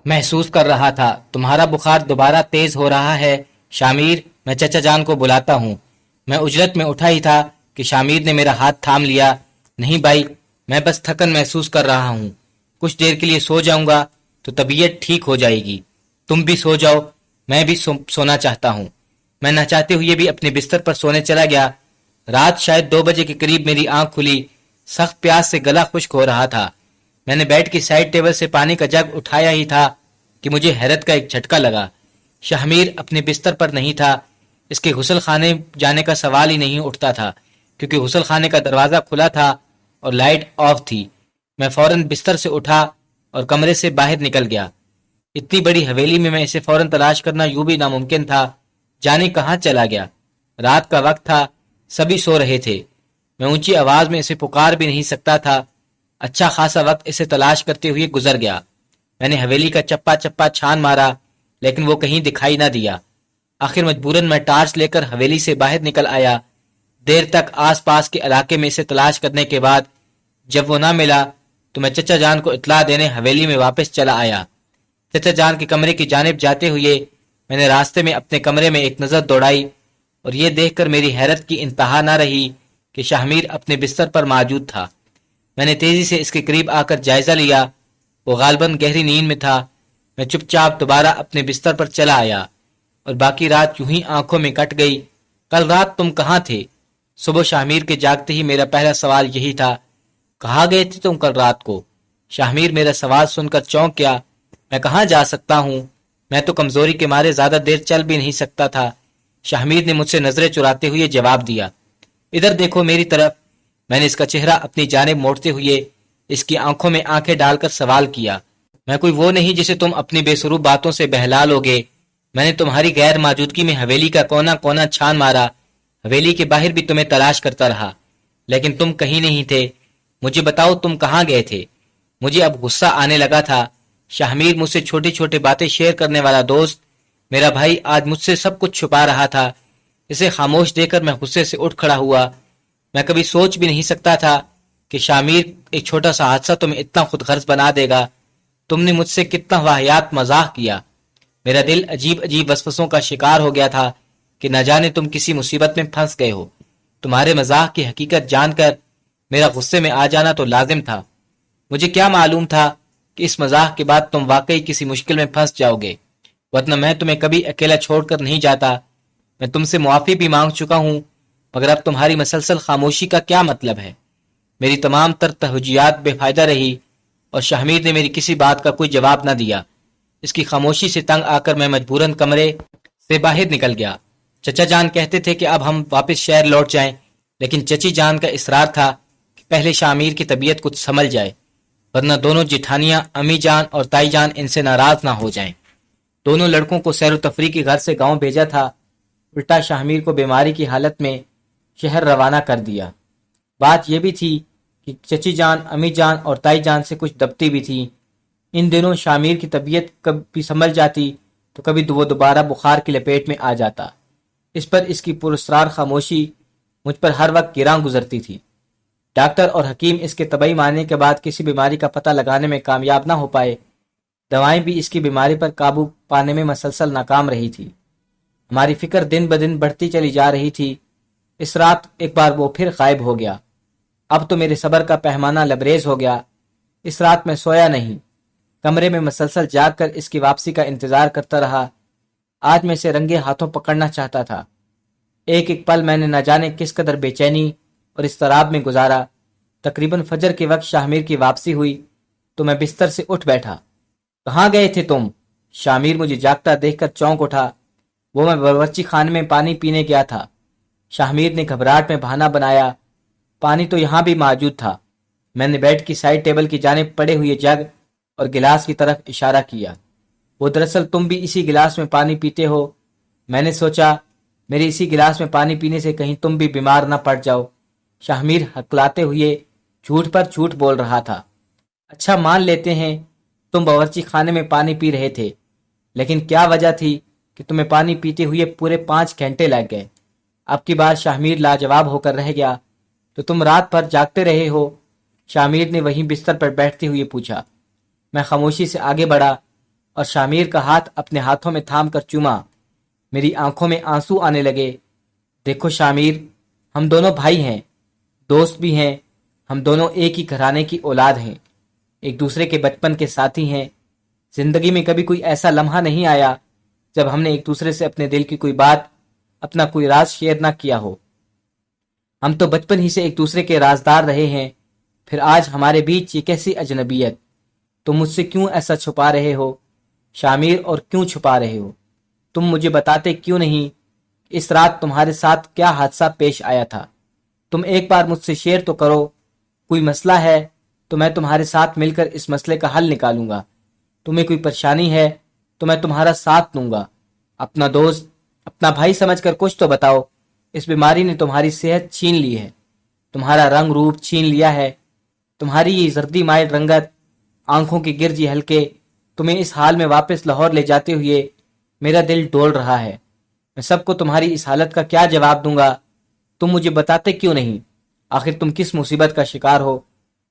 محسوس کر رہا تھا۔ تمہارا بخار دوبارہ تیز ہو رہا ہے شاہ میر، میں چچا جان کو بلاتا ہوں۔ میں اجرت میں اٹھا ہی تھا کہ شاہ میر نے میرا ہاتھ تھام لیا۔ نہیں بھائی، میں بس تھکن محسوس کر رہا ہوں، کچھ دیر کے لیے سو جاؤں گا تو طبیعت ٹھیک ہو جائے گی۔ تم بھی سو جاؤ، میں بھی سونا چاہتا ہوں۔ میں نہ چاہتے ہوئے بھی اپنے بستر پر سونے چلا گیا۔ رات شاید 2 بجے کے قریب میری آنکھ کھلی۔ سخت پیاس سے گلا خشک ہو رہا تھا۔ میں نے بیڈ کی سائڈ ٹیبل سے پانی کا جگ اٹھایا ہی تھا کہ مجھے حیرت کا ایک جھٹکا لگا۔ شاہ میر اپنے بستر پر نہیں تھا۔ اس کے غسل خانے جانے کا سوال ہی نہیں اٹھتا تھا، کیونکہ غسل خانے کا دروازہ کھلا تھا اور لائٹ آف تھی۔ میں فوراً بستر سے اٹھا اور کمرے سے باہر نکل گیا۔ اتنی بڑی حویلی میں اسے فوراً تلاش کرنا یوں بھی ناممکن تھا۔ جانے کہاں چلا گیا؟ رات کا وقت تھا، سبھی سو رہے تھے۔ میں اونچی آواز میں اسے پکار بھی نہیں سکتا تھا۔ اچھا خاصا وقت اسے تلاش کرتے ہوئے گزر گیا۔ میں نے حویلی کا چپا چپا چھان مارا، لیکن وہ کہیں دکھائی نہ دیا۔ آخر مجبوراً میں ٹارچ لے کر حویلی سے باہر نکل آیا۔ دیر تک آس پاس کے علاقے میں اسے تلاش کرنے کے بعد جب وہ نہ ملا تو میں چچا جان کو اطلاع دینے حویلی میں واپس چلا آیا۔ چچا جان کے کمرے کی جانب جاتے ہوئے میں نے راستے میں اپنے کمرے میں ایک نظر دوڑائی اور یہ دیکھ کر میری حیرت کی انتہا نہ رہی کہ شاہمیر اپنے بستر پر موجود تھا۔ میں نے تیزی سے اس کے قریب آ کر جائزہ لیا۔ وہ غالباً گہری نیند میں تھا۔ میں چپ چاپ دوبارہ اپنے بستر پر چلا آیا اور باقی رات یوں ہی آنکھوں میں کٹ گئی۔ کل رات تم کہاں تھے؟ صبح شاہمیر کے جاگتے ہی میرا پہلا سوال یہی تھا، کہاں گئے تھے تم کل رات کو؟ شاہمیر میرا سوال سن کر چونک گیا۔ میں کہاں جا سکتا ہوں؟ میں تو کمزوری کے مارے زیادہ دیر چل بھی نہیں سکتا تھا۔ شاہمیر نے مجھ سے نظریں چراتے ہوئے جواب دیا، ادھر دیکھو میری طرف۔ میں نے اس کا چہرہ اپنی جانب موڑتے ہوئے اس کی آنکھوں میں آنکھیں ڈال کر سوال کیا، میں کوئی وہ نہیں جسے تم اپنی بے سرو باتوں سے بہلا لوگے؟ میں نے تمہاری غیر موجودگی میں حویلی کا کونا کونا چھان مارا، حویلی کے باہر بھی تمہیں تلاش کرتا رہا، لیکن تم کہیں نہیں تھے۔ مجھے بتاؤ تم کہاں گئے تھے؟ مجھے اب غصہ آنے لگا تھا۔ شاہمیر مجھ سے چھوٹی چھوٹی باتیں شیئر کرنے والا دوست، میرا بھائی، آج مجھ سے سب کچھ چھپا رہا تھا۔ اسے خاموش دیکھ کر میں غصے سے اٹھ کھڑا ہوا۔ میں کبھی سوچ بھی نہیں سکتا تھا کہ شاہمیر ایک چھوٹا سا حادثہ تمہیں اتنا خود غرض بنا دے گا۔ تم نے مجھ سے کتنا واہیات مزاح کیا۔ میرا دل عجیب عجیب وسوسوں کا شکار ہو گیا تھا کہ نہ جانے تم کسی مصیبت میں پھنس گئے ہو۔ تمہارے مزاح کی حقیقت جان کر میرا غصے میں آ جانا تو لازم تھا۔ مجھے کیا معلوم تھا کہ اس مزاح کے بعد تم واقعی کسی مشکل میں پھنس جاؤ گے، ورنہ میں تمہیں کبھی اکیلا چھوڑ کر نہیں جاتا۔ میں تم سے معافی بھی مانگ چکا ہوں، مگر اب تمہاری مسلسل خاموشی کا کیا مطلب ہے؟ میری تمام تر تہجیات بے فائدہ رہی اور شاہمیر نے میری کسی بات کا کوئی جواب نہ دیا۔ اس کی خاموشی سے تنگ آ کر میں مجبوراً کمرے سے باہر نکل گیا۔ چچا جان کہتے تھے کہ اب ہم واپس شہر لوٹ جائیں، لیکن چچی جان کا اصرار تھا کہ پہلے شاہمیر کی طبیعت کچھ سنبھل جائے، ورنہ دونوں جٹھانیاں امی جان اور تائی جان ان سے ناراض نہ ہو جائیں۔ دونوں لڑکوں کو سیر و تفریح کے گھر سے گاؤں بھیجا تھا، الٹا شاہمیر کو بیماری کی حالت میں شہر روانہ کر دیا۔ بات یہ بھی تھی کہ چچی جان، امی جان اور تائی جان سے کچھ دبتی بھی تھی۔ ان دنوں شاہمیر کی طبیعت کبھی سنبھل جاتی تو کبھی وہ دوبارہ بخار کی لپیٹ میں آ جاتا۔ اس پر اس کی پراسرار خاموشی مجھ پر ہر وقت گراں گزرتی تھی۔ ڈاکٹر اور حکیم اس کے طبی معائنے کے بعد کسی بیماری کا پتہ لگانے میں کامیاب نہ ہو پائے۔ دوائیں بھی اس کی بیماری پر قابو پانے میں مسلسل ناکام رہی تھی۔ ہماری فکر دن بدن بڑھتی چلی جا رہی تھی۔ اس رات ایک بار وہ پھر غائب ہو گیا۔ اب تو میرے صبر کا پیمانہ لبریز ہو گیا۔ اس رات میں سویا نہیں، کمرے میں مسلسل جاگ کر اس کی واپسی کا انتظار کرتا رہا۔ آج میں اسے رنگے ہاتھوں پکڑنا چاہتا تھا۔ ایک ایک پل میں نے نہ جانے کس قدر بے چینی اور اضطراب میں گزارا۔ تقریباً فجر کے وقت شاہمیر کی واپسی ہوئی تو میں بستر سے اٹھ بیٹھا۔ کہاں گئے تھے تم؟ شاہمیر مجھے جاگتا دیکھ کر چونک اٹھا۔ وہ میں باورچی خانے میں پانی پینے گیا تھا۔ شاہمیر نے گھبراہٹ میں بہانہ بنایا، پانی تو یہاں بھی موجود تھا۔ میں نے بیڈ کی سائڈ ٹیبل کی جانب پڑے ہوئے جگ اور گلاس کی طرف اشارہ کیا۔ وہ دراصل تم بھی اسی گلاس میں پانی پیتے ہو۔ میں نے سوچا میرے اسی گلاس میں پانی پینے سے کہیں تم بھی بیمار نہ پڑ جاؤ۔ شاہمیر ہکلاتے ہوئے جھوٹ پر جھوٹ بول رہا تھا۔ اچھا مان لیتے ہیں تم باورچی خانے میں پانی پی رہے تھے، لیکن کیا وجہ تھی کہ تمہیں پانی پیتے ہوئے پورے 5 گھنٹے لگ گئے؟ اب کی بار شاہمیر لاجواب ہو کر رہ گیا۔ تو تم رات بھر جاگتے رہے ہو؟ شاہمیر نے وہیں بستر پر بیٹھتے ہوئے پوچھا۔ میں خاموشی سے آگے بڑھا اور شاہمیر کا ہاتھ اپنے ہاتھوں میں تھام کر چوما۔ میری آنکھوں میں آنسو آنے لگے۔ دیکھو شاہمیر، ہم دونوں بھائی ہیں، دوست بھی ہیں، ہم دونوں ایک ہی گھرانے کی اولاد ہیں، ایک دوسرے کے بچپن کے ساتھی ہیں۔ زندگی میں کبھی کوئی ایسا لمحہ نہیں آیا جب ہم نے ایک دوسرے سے اپنے دل کی کوئی بات، اپنا کوئی راز شیئر نہ کیا ہو۔ ہم تو بچپن ہی سے ایک دوسرے کے رازدار رہے ہیں، پھر آج ہمارے بیچ یہ کیسی اجنبیت؟ تم مجھ سے کیوں ایسا چھپا رہے ہو شاہمیر، اور کیوں چھپا رہے ہو؟ تم مجھے بتاتے کیوں نہیں کہ اس رات تمہارے ساتھ کیا حادثہ پیش آیا تھا؟ تم ایک بار مجھ سے شیئر تو کرو۔ کوئی مسئلہ ہے تو میں تمہارے ساتھ مل کر اس مسئلے کا حل نکالوں گا۔ تمہیں کوئی پریشانی ہے تو میں تمہارا ساتھ دوں گا۔ اپنا دوست، اپنا بھائی سمجھ کر کچھ تو بتاؤ۔ اس بیماری نے تمہاری صحت چھین لی ہے، تمہارا رنگ روپ چھین لیا ہے۔ تمہاری یہ زردی مائل رنگت، آنکھوں کے گرج ہلکے، تمہیں اس حال میں واپس لاہور لے جاتے ہوئے میرا دل ڈول رہا ہے۔ میں سب کو تمہاری اس حالت کا کیا جواب دوں گا؟ تم مجھے بتاتے کیوں نہیں؟ آخر تم کس مصیبت کا شکار ہو؟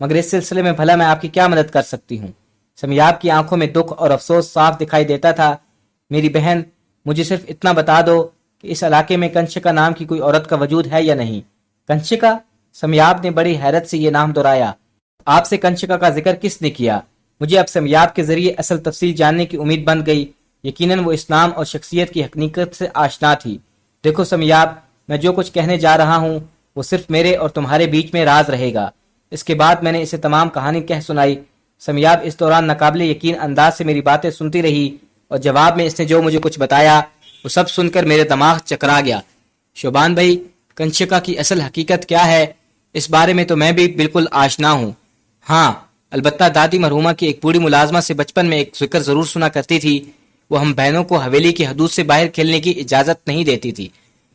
مگر اس سلسلے میں بھلا میں آپ کی کیا مدد کر سکتی ہوں؟ سمیاب کی آنکھوں میں دکھ اور افسوس صاف دکھائی دیتا تھا۔ میری بہن، مجھے صرف اتنا بتا دو کہ اس علاقے میں کنشکا نام کی کوئی عورت کا وجود ہے یا نہیں؟ کنشکا؟ سمیاب نے بڑی حیرت سے یہ نام دہرایا۔ آپ سے کنشکا کا ذکر کس نے کیا؟ مجھے اب سمیاب کے ذریعے اصل تفصیل جاننے کی امید بن گئی۔ یقیناً وہ اس نام اور شخصیت کی حقیقت سے آشنا تھی۔ دیکھو سمیاب، میں جو کچھ کہنے جا رہا ہوں وہ صرف میرے اور تمہارے بیچ میں راز رہے گا۔ اس کے بعد میں نے اسے تمام کہانی کہہ سنائی۔ سمیاب اس دوران ناقابل یقین انداز سے میری باتیں سنتی رہی اور جواب میں اس نے جو مجھے کچھ بتایا وہ سب سن کر میرے دماغ چکرا گیا۔ شوبان بھائی، کنشکا کی اصل حقیقت کیا ہے؟ اس بارے میں تو میں بھی بالکل آشنا ہوں۔ ہاں، البتہ دادی مرحومہ کی ایک بوڑھی ملازمہ سے بچپن میں ایک ذکر ضرور سنا کرتی تھی۔ وہ ہم بہنوں کو حویلی کی حدود سے باہر کھیلنے کی اجازت نہیں دیتی تھی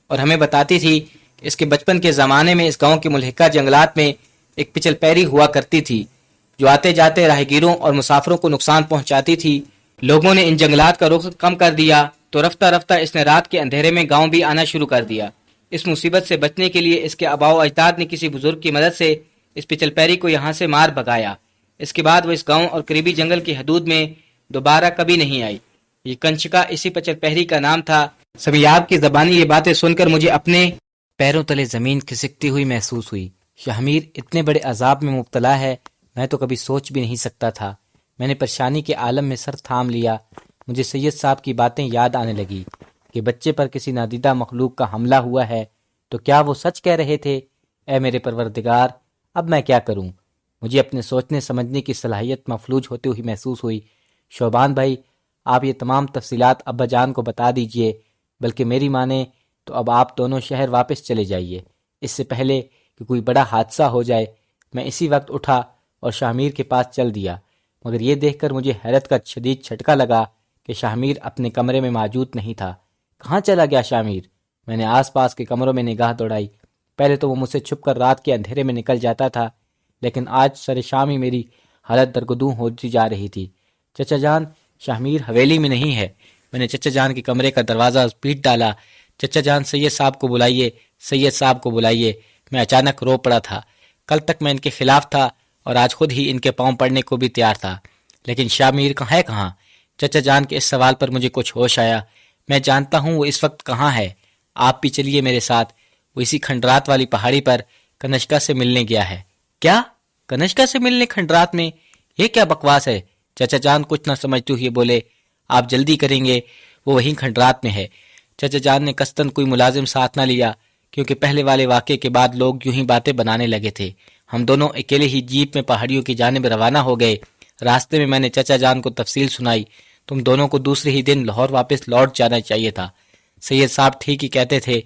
اور ہمیں بتاتی تھی کہ اس کے بچپن کے زمانے میں اس گاؤں کے ملحقہ جنگلات میں ایک پچل پیری ہوا کرتی تھی جو آتے جاتے راہگیروں اور مسافروں کو نقصان پہنچاتی تھی۔ لوگوں نے ان جنگلات کا رخ کم کر دیا تو رفتہ رفتہ اس نے رات کے اندھیرے میں گاؤں بھی آنا شروع کر دیا۔ اس مصیبت سے بچنے کے لیے اس کے آباء و اجداد نے کسی بزرگ کی مدد سے اس پچل پیری کو یہاں سے مار بھگایا۔ اس کے بعد وہ اس گاؤں اور قریبی جنگل کی حدود میں دوبارہ کبھی نہیں آئی۔ یہ کنشکا اسی پچل پیری کا نام تھا۔ سمیاب کی زبانی یہ باتیں سن کر مجھے اپنے پیروں تلے زمین کھسکتی ہوئی محسوس ہوئی۔ شاہمیر اتنے بڑے عذاب میں مبتلا ہے، میں تو کبھی سوچ بھی نہیں سکتا تھا۔ میں نے پریشانی کے عالم میں سر تھام لیا۔ مجھے سید صاحب کی باتیں یاد آنے لگی کہ بچے پر کسی نادیدہ مخلوق کا حملہ ہوا ہے، تو کیا وہ سچ کہہ رہے تھے؟ اے میرے پروردگار، اب میں کیا کروں؟ مجھے اپنے سوچنے سمجھنے کی صلاحیت مفلوج ہوتی ہوئی محسوس ہوئی۔ شوبان بھائی، آپ یہ تمام تفصیلات ابا جان کو بتا دیجئے، بلکہ میری مانیں تو اب آپ دونوں شہر واپس چلے جائیے، اس سے پہلے کہ کوئی بڑا حادثہ ہو جائے۔ میں اسی وقت اٹھا اور شاہمیر کے پاس چل دیا، مگر یہ دیکھ کر مجھے حیرت کا شدید جھٹکا لگا کہ شاہمیر اپنے کمرے میں موجود نہیں تھا۔ کہاں چلا گیا شاہمیر؟ میں نے آس پاس کے کمروں میں نگاہ دوڑائی۔ پہلے تو وہ مجھ سے چھپ کر رات کے اندھیرے میں نکل جاتا تھا، لیکن آج سر شام ہی میری حالت درگدوں ہوتی جا رہی تھی۔ چچا جان، شاہمیر حویلی میں نہیں ہے۔ میں نے چچا جان کے کمرے کا دروازہ پیٹ ڈالا۔ چچا جان، سید صاحب کو بلائیے، سید صاحب کو بلائیے۔ میں اچانک رو پڑا تھا۔ کل تک میں ان کے خلاف تھا اور آج خود ہی ان کے پاؤں پڑنے کو بھی تیار تھا، لیکن شاہمیر ہے کہاں؟ چچا جان کے اس سوال پر مجھے کچھ ہوش آیا۔ میں جانتا ہوں وہ اس وقت کہاں ہے۔ آپ بھی چلیے میرے ساتھ۔ وہ اسی کھنڈرات والی پہاڑی پر کنشکا سے ملنے گیا ہے۔ کیا؟ کنشکا سے ملنے کھنڈرات میں؟ یہ کیا بکواس ہے؟ چچا جان کچھ نہ سمجھتے ہوئے بولے، آپ جلدی کریں گے، وہ وہیں کھنڈرات میں ہے۔ چچا جان نے قصداً کوئی ملازم ساتھ نہ لیا، کیونکہ پہلے والے واقعے کے بعد لوگ یوں ہی باتیں بنانے لگے تھے۔ ہم دونوں اکیلے ہی جیپ میں پہاڑیوں کی جانب روانہ ہو گئے۔ راستے میں نے چچا جان کو تفصیل سنائی۔ تم دونوں کو دوسرے ہی دن لاہور واپس لوٹ جانا چاہیے تھا۔ سید صاحب ٹھیک ہی کہتے تھے۔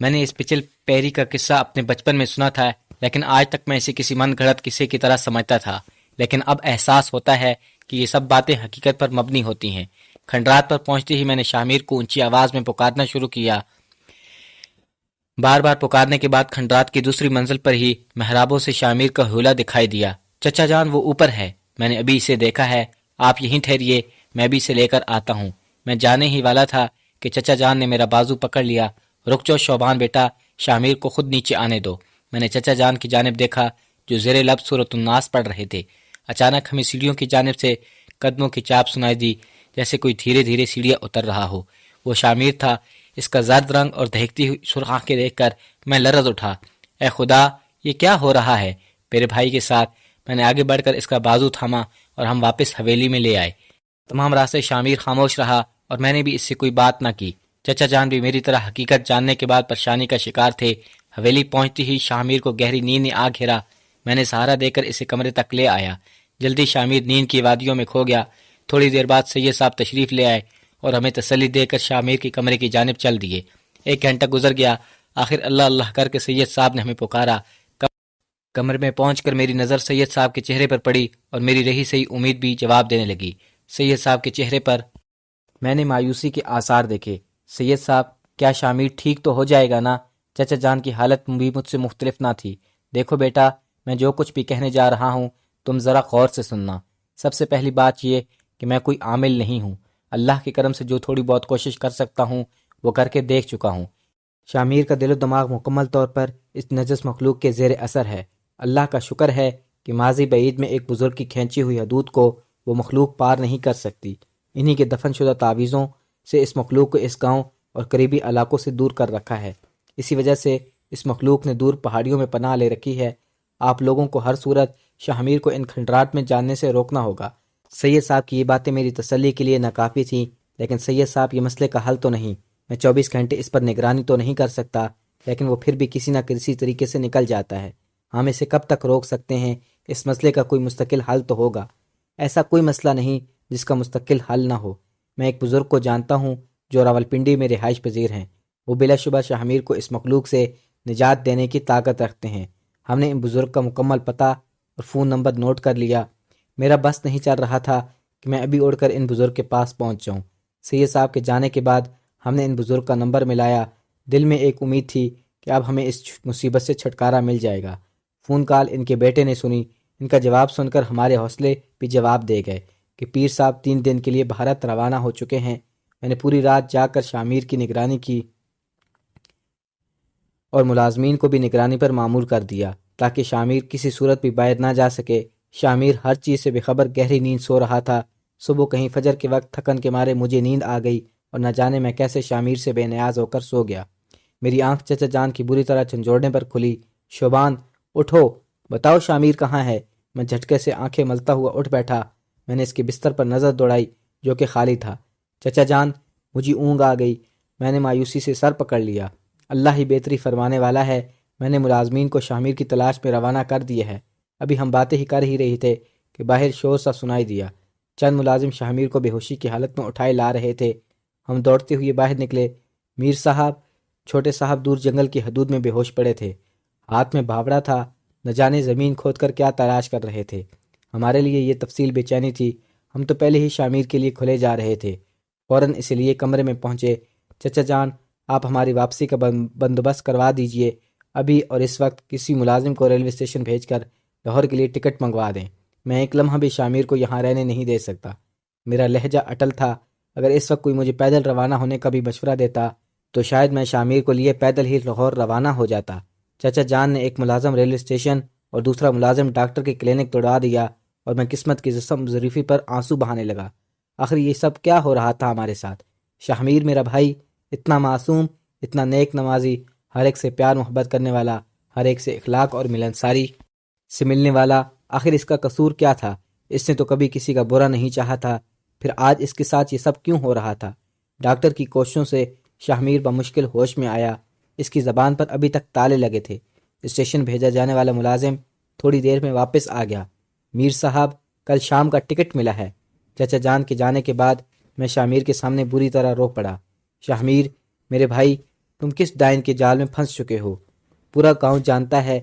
میں نے اس پچل پیری کا قصہ اپنے بچپن میں سنا تھا، لیکن آج تک میں اسے کسی من گھڑت قصے کی طرح سمجھتا تھا، لیکن اب احساس ہوتا ہے کہ یہ سب باتیں حقیقت پر مبنی ہوتی ہیں۔ کھنڈرات پر پہنچتے ہی میں نے شاہمیر کو اونچی آواز میں پکارنا شروع کیا۔ بار بار پکارنے کے بعد کھنڈرات کی دوسری منزل پر ہی محرابوں سے شاہمیر کا حولہ دکھائی دیا۔ چچا جان، وہ اوپر ہے، میں نے ابھی اسے دیکھا ہے، آپ یہیں ٹھہریے، میں بھی اسے لے کر آتا ہوں۔ میں جانے ہی والا تھا کہ چچا جان نے میرا بازو پکڑ لیا۔ رک جاؤ شوبان بیٹا، شاہمیر کو خود نیچے آنے دو۔ میں نے چچا جان کی جانب دیکھا جو زیر لب سورۃ الناس پڑھ رہے تھے۔ اچانک ہمیں سیڑھیوں کی جانب سے قدموں کی چاپ سنائی دی، جیسے کوئی دھیرے دھیرے سیڑھیاں اتر رہا ہو۔ وہ شاہمیر تھا۔ اس کا زرد رنگ اور دہکتی ہوئی سرخ آنکھیں دیکھ کر میں لرز اٹھا۔ اے خدا، یہ کیا ہو رہا ہے میرے بھائی کے ساتھ؟ میں نے آگے بڑھ کر اس کا بازو تھاما اور ہم واپس حویلی میں لے آئے۔ تمام راستے شاہمیر خاموش رہا اور میں نے بھی اس سے کوئی بات نہ کی۔ چچا جان بھی میری طرح حقیقت جاننے کے بعد پریشانی کا شکار تھے۔ حویلی پہنچتی ہی شاہمیر کو گہری نیند نے آ گھیرا۔ میں نے سہارا دے کر اسے کمرے تک لے آیا۔ جلدی شاہمیر نیند کی وادیوں میں کھو گیا۔ تھوڑی دیر بعد سید صاحب تشریف لے آئے اور ہمیں تسلی دے کر شاہمیر کے کمرے کی جانب چل دیے۔ 1 گھنٹہ گزر گیا۔ آخر اللہ اللہ کر کے سید صاحب نے ہمیں پکارا۔ کمرے میں پہنچ کر میری نظر سید صاحب کے چہرے پر پڑی اور میری رہی سہی امید بھی جواب دینے لگی۔ سید صاحب کے چہرے پر میں نے مایوسی کے آثار دیکھے۔ سید صاحب، کیا شاہمیر ٹھیک تو ہو جائے گا نا؟ چچا جان کی حالت بھی مجھ سے مختلف نہ تھی۔ دیکھو بیٹا، میں جو کچھ بھی کہنے جا رہا ہوں تم ذرا غور سے سننا۔ سب سے پہلی بات یہ کہ میں کوئی عامل نہیں ہوں۔ اللہ کے کرم سے جو تھوڑی بہت کوشش کر سکتا ہوں وہ کر کے دیکھ چکا ہوں۔ شاہمیر کا دل و دماغ مکمل طور پر اس نجس مخلوق کے زیر اثر ہے۔ اللہ کا شکر ہے کہ ماضی بعید میں ایک بزرگ کی کھینچی ہوئی حدود کو وہ مخلوق پار نہیں کر سکتی۔ انہی کے دفن شدہ تعویذوں سے اس مخلوق کو اس گاؤں اور قریبی علاقوں سے دور کر رکھا ہے۔ اسی وجہ سے اس مخلوق نے دور پہاڑیوں میں پناہ لے رکھی ہے۔ آپ لوگوں کو ہر صورت شاہ میر کو ان کھنڈرات میں جاننے سے روکنا ہوگا۔ سید صاحب کی یہ باتیں میری تسلی کے لیے ناکافی تھیں، لیکن سید صاحب یہ مسئلے کا حل تو نہیں۔ میں 24 گھنٹے اس پر نگرانی تو نہیں کر سکتا، لیکن وہ پھر بھی کسی نہ کسی طریقے سے نکل جاتا ہے۔ ہم اسے کب تک روک سکتے ہیں؟ اس مسئلے کا کوئی مستقل حل تو ہوگا۔ ایسا کوئی مسئلہ نہیں جس کا مستقل حل نہ ہو۔ میں ایک بزرگ کو جانتا ہوں جو راولپنڈی میں رہائش پذیر ہیں۔ وہ بلا شبہ شاہ میر کو اس مخلوق سے نجات دینے کی طاقت رکھتے ہیں۔ ہم نے ان بزرگ کا مکمل پتہ اور فون نمبر نوٹ کر لیا۔ میرا بس نہیں چل رہا تھا کہ میں ابھی اڑ کر ان بزرگ کے پاس پہنچ جاؤں۔ سید صاحب کے جانے کے بعد ہم نے ان بزرگ کا نمبر ملایا۔ دل میں ایک امید تھی کہ اب ہمیں اس مصیبت سے چھٹکارا مل جائے گا۔ فون کال ان کے بیٹے نے سنی۔ ان کا جواب سن کر ہمارے حوصلے بھی جواب دے گئے کہ پیر صاحب 3 دن کے لیے بھارت روانہ ہو چکے ہیں۔ میں نے پوری رات جا کر شاہ میر کی نگرانی کی اور ملازمین کو بھی نگرانی پر معمور کر دیا تاکہ شاہ میر کسی صورت بھی باہر نہ جا سکے۔ شاہ میر ہر چیز سے بے خبر گہری نیند سو رہا تھا۔ صبح کہیں فجر کے وقت تھکن کے مارے مجھے نیند آ گئی اور نہ جانے میں کیسے شاہ میر سے بے نیاز ہو کر سو گیا۔ میری آنکھ چچا جان کی بری طرح جھنجھوڑنے پر کھلی۔ شوبان اٹھو، بتاؤ شاہ میر کہاں ہے؟ میں جھٹکے سے آنکھیں ملتا ہوا اٹھ بیٹھا۔ میں نے اس کے بستر پر نظر دوڑائی جو کہ خالی تھا۔ چچا جان، مجھے اونگ آ گئی۔ میں نے مایوسی سے سر پکڑ لیا۔ اللہ ہی بہتری فرمانے والا ہے۔ میں نے ملازمین کو شاہ میر کی تلاش میں روانہ کر دیا ہے۔ ابھی ہم باتیں ہی کر ہی رہے تھے کہ باہر شور سا سنائی دیا۔ چند ملازم شاہ میر کو بے ہوشی کی حالت میں اٹھائے لا رہے تھے۔ ہم دوڑتے ہوئے باہر نکلے۔ میر صاحب، چھوٹے صاحب دور جنگل کی حدود میں بے ہوش پڑے تھے۔ ہاتھ میں بھاوڑا تھا، نہ جانے زمین کھود کر کیا تلاش کر رہے تھے۔ ہمارے لیے یہ تفصیل بے چینی تھی۔ ہم تو پہلے ہی شاہ میر کے لیے کھلے جا رہے تھے۔ فوراً اس لیے کمرے میں پہنچے۔ چچا جان، آپ ہماری واپسی کا بندوبست کروا دیجئے۔ ابھی اور اس وقت کسی ملازم کو ریلوے اسٹیشن بھیج کر لاہور کے لیے ٹکٹ منگوا دیں۔ میں ایک لمحہ بھی شاہ میر کو یہاں رہنے نہیں دے سکتا۔ میرا لہجہ اٹل تھا۔ اگر اس وقت کوئی مجھے پیدل روانہ ہونے کا بھی مشورہ دیتا تو شاید میں شاہ میر کو لیے پیدل ہی لاہور روانہ ہو جاتا۔ چچا جان نے ایک ملازم ریلوے اسٹیشن اور دوسرا ملازم ڈاکٹر کے کلینک توڑا دیا اور میں قسمت کی جسم ظریفی پر آنسو بہانے لگا۔ آخر یہ سب کیا ہو رہا تھا ہمارے ساتھ؟ شاہ میر میرا بھائی، اتنا معصوم، اتنا نیک نمازی، ہر ایک سے پیار محبت کرنے والا، ہر ایک سے اخلاق اور ملنساری سے ملنے والا، آخر اس کا قصور کیا تھا؟ اس نے تو کبھی کسی کا برا نہیں چاہا تھا، پھر آج اس کے ساتھ یہ سب کیوں ہو رہا تھا؟ ڈاکٹر کی کوششوں سے شاہ میر بمشکل ہوش میں آیا۔ اس کی زبان پر ابھی تک تالے لگے تھے۔ اسٹیشن بھیجا جانے والا ملازم تھوڑی دیر میں واپس آ گیا۔ میر صاحب، کل شام کا ٹکٹ ملا ہے۔ چچا جان کے جانے کے بعد میں شاہ میر کے سامنے بری طرح رو پڑا۔ شاہ میر میرے بھائی، تم کس ڈائن کے جال میں پھنس چکے ہو؟ پورا گاؤں جانتا ہے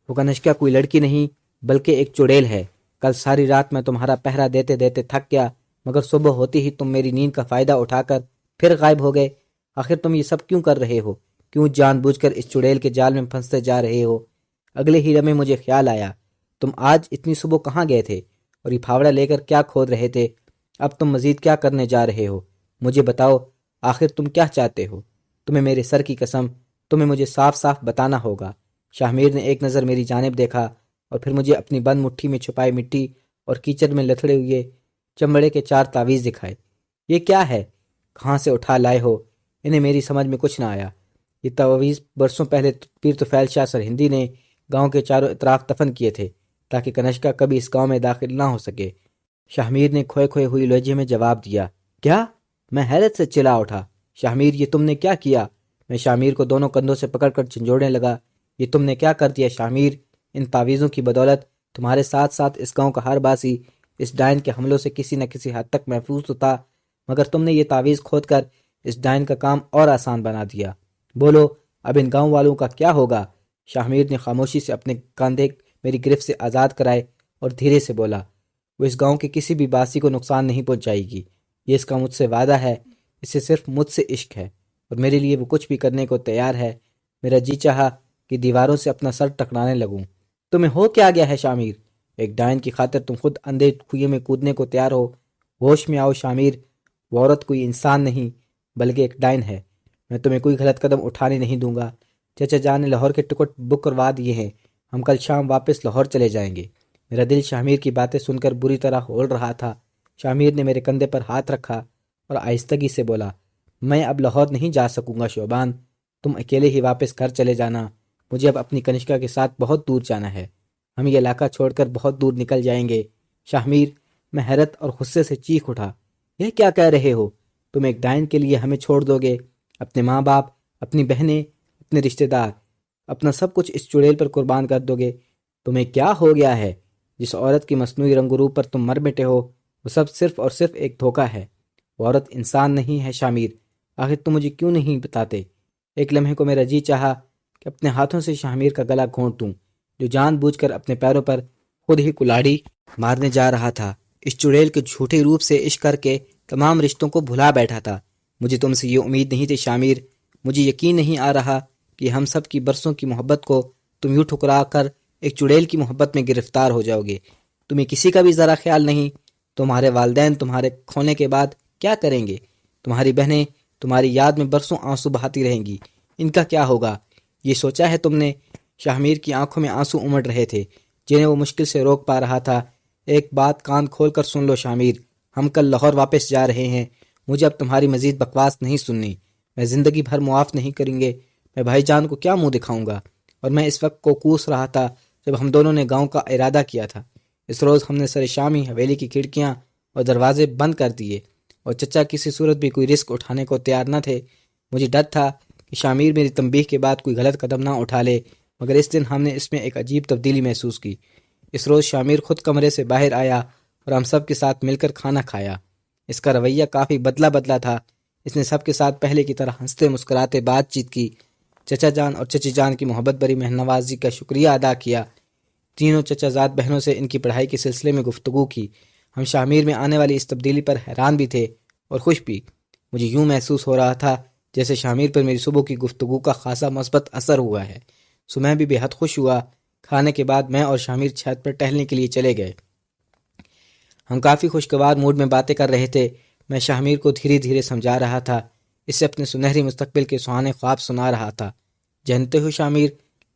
وہ کنشکا کوئی لڑکی نہیں بلکہ ایک چڑیل ہے۔ کل ساری رات میں تمہارا پہرا دیتے دیتے تھک گیا، مگر صبح ہوتی ہی تم میری نیند کا فائدہ اٹھا کر پھر غائب ہو گئے۔ آخر تم یہ سب کیوں کر رہے ہو؟ کیوں جان بوجھ کر اس چڑیل کے جال میں پھنستے جا رہے ہو؟ اگلے ہی لمحے مجھے خیال آیا، تم آج اتنی صبح کہاں گئے تھے اور یہ پھاوڑا لے کر کیا کھود رہے تھے؟ اب تم مزید کیا کرنے جا رہے ہو؟ مجھے بتاؤ، آخر تم کیا چاہتے ہو؟ تمہیں میرے سر کی قسم، تمہیں مجھے صاف صاف بتانا ہوگا۔ شاہ میر نے ایک نظر میری جانب دیکھا اور پھر مجھے اپنی بند مٹھی میں چھپائے مٹی اور کیچڑ میں لتھڑے ہوئے چمڑے کے 4 تعویذ دکھائے۔ یہ کیا ہے؟ کہاں سے اٹھا لائے ہو؟ انہیں میری سمجھ میں کچھ نہ آیا۔ یہ تعویذ برسوں پہلے پیر طفیل شاہ سرہندی نے گاؤں کے چاروں اطراف دفن کیے تھے تاکہ کنشکا کبھی اس گاؤں میں داخل نہ ہو سکے۔ شاہ میر نے کھوئے کھوئے ہوئی لہجے میں جواب دیا۔ کیا؟ میں حیرت سے چلا اٹھا۔ شاہ میر، یہ تم نے کیا کیا؟ میں شاہ میر کو دونوں کندھوں سے پکڑ کر جھنجھوڑنے لگا۔ یہ تم نے کیا کر دیا شاہ میر؟ ان تعویذوں کی بدولت تمہارے ساتھ ساتھ اس گاؤں کا ہر باسی اس ڈائن کے حملوں سے کسی نہ کسی حد تک محفوظ تو تھا، مگر تم نے یہ تعویذ کھود کر اس ڈائن کا کام اور آسان بنا دیا۔ بولو، اب ان گاؤں والوں کا کیا ہوگا؟ شاہ میر نے خاموشی سے اپنے کاندھے میری گرفت سے آزاد کرائے اور دھیرے سے بولا، وہ اس گاؤں کے کسی بھی باسی کو نقصان نہیں پہنچائے گی، یہ اس کا مجھ سے وعدہ ہے۔ اسے صرف مجھ سے عشق ہے اور میرے لیے وہ کچھ بھی کرنے کو تیار ہے۔ میرا جی چاہا کہ دیواروں سے اپنا سر ٹکرانے لگوں۔ تمہیں ہو کیا گیا ہے شاہ میر؟ ایک ڈائن کی خاطر تم خود اندھے کنویں میں کودنے کو تیار ہو؟ ہوش میں آؤ شاہ میر، وہ عورت کوئی انسان نہیں بلکہ ایک ڈائن ہے۔ میں تمہیں کوئی غلط قدم اٹھانے نہیں دوں گا۔ چچا جان نے لاہور کے ٹکٹ بک کروا دیے ہیں، ہم کل شام واپس لاہور چلے جائیں گے۔ میرا دل شامیر کی باتیں سن کر بری طرح ہول رہا تھا۔ شامیر نے میرے کندھے پر ہاتھ رکھا اور آہستگی سے بولا، میں اب لاہور نہیں جا سکوں گا شعبان، تم اکیلے ہی واپس گھر چلے جانا، مجھے اب اپنی کنشکا کے ساتھ بہت دور جانا ہے، ہم یہ علاقہ چھوڑ کر بہت دور نکل جائیں گے۔ شامیر، میں حیرت اور غصے سے چیخ اٹھا، یہ کیا کہہ رہے ہو؟ تم ایک ڈائن کے لیے ہمیں چھوڑ دو گے؟ اپنے ماں باپ، اپنی بہنیں، اپنے رشتہ دار، اپنا سب کچھ اس چڑیل پر قربان کر دو گے؟ تمہیں کیا ہو گیا ہے؟ جس عورت کی مصنوعی رنگ و روپ پر تم مر مٹے ہو، وہ سب صرف اور صرف ایک دھوکہ ہے۔ وہ عورت انسان نہیں ہے شامیر، آخر تم مجھے کیوں نہیں بتاتے؟ ایک لمحے کو میرا جی چاہا کہ اپنے ہاتھوں سے شامیر کا گلا گھونٹ دوں، جو جان بوجھ کر اپنے پیروں پر خود ہی کلاڑی مارنے جا رہا تھا، اس چڑیل کے جھوٹے روپ سے عشق کر کے تمام رشتوں کو بھلا بیٹھا تھا۔ مجھے تم سے یہ امید نہیں تھی شامیر، مجھے یقین نہیں آ رہا کہ ہم سب کی برسوں کی محبت کو تم یوں ٹھکرا کر ایک چڑیل کی محبت میں گرفتار ہو جاؤ گے۔ تمہیں کسی کا بھی ذرا خیال نہیں، تمہارے والدین تمہارے کھونے کے بعد کیا کریں گے؟ تمہاری بہنیں تمہاری یاد میں برسوں آنسو بہاتی رہیں گی، ان کا کیا ہوگا؟ یہ سوچا ہے تم نے؟ شامیر کی آنکھوں میں آنسو امڑ رہے تھے جنہیں وہ مشکل سے روک پا رہا تھا۔ ایک بات کان کھول کر سن لو شامیر، ہم کل لاہور واپس جا رہے ہیں، مجھے اب تمہاری مزید بکواس نہیں سننی، میں زندگی بھر معاف نہیں کریں گے، میں بھائی جان کو کیا منہ دکھاؤں گا؟ اور میں اس وقت کو کوس رہا تھا جب ہم دونوں نے گاؤں کا ارادہ کیا تھا۔ اس روز ہم نے سر شامی حویلی کی کھڑکیاں اور دروازے بند کر دیے، اور چچا کسی صورت بھی کوئی رسک اٹھانے کو تیار نہ تھے۔ مجھے ڈر تھا کہ شامیر میری تنبیہ کے بعد کوئی غلط قدم نہ اٹھا لے، مگر اس دن ہم نے اس میں ایک عجیب تبدیلی محسوس کی۔ اس روز شامیر خود کمرے سے باہر آیا اور ہم سب کے ساتھ مل کر کھانا کھایا۔ اس کا رویہ کافی بدلا تھا، اس نے سب کے ساتھ پہلے کی طرح ہنستے مسکراتے بات چیت کی، چچا جان اور چچی جان کی محبت بھری مہنوازی کا شکریہ ادا کیا۔ تینوں چچا زاد بہنوں سے ان کی پڑھائی کے سلسلے میں گفتگو کی۔ ہم شامیر میں آنے والی اس تبدیلی پر حیران بھی تھے اور خوش بھی۔ مجھے یوں محسوس ہو رہا تھا جیسے شامیر پر میری صبح کی گفتگو کا خاصا مثبت اثر ہوا ہے، سو میں بھی بے حد خوش ہوا۔ کھانے کے بعد میں اور شامیر چھت پر ٹہلنے کے لیے چلے گئے۔ ہم کافی خوشگوار موڈ میں باتیں کر رہے تھے۔ میں شامیر کو دھیرے دھیرے سمجھا رہا تھا، اسے اپنے سنہری مستقبل کے سہانے خواب سنا رہا تھا۔ جانتے ہو شامیر،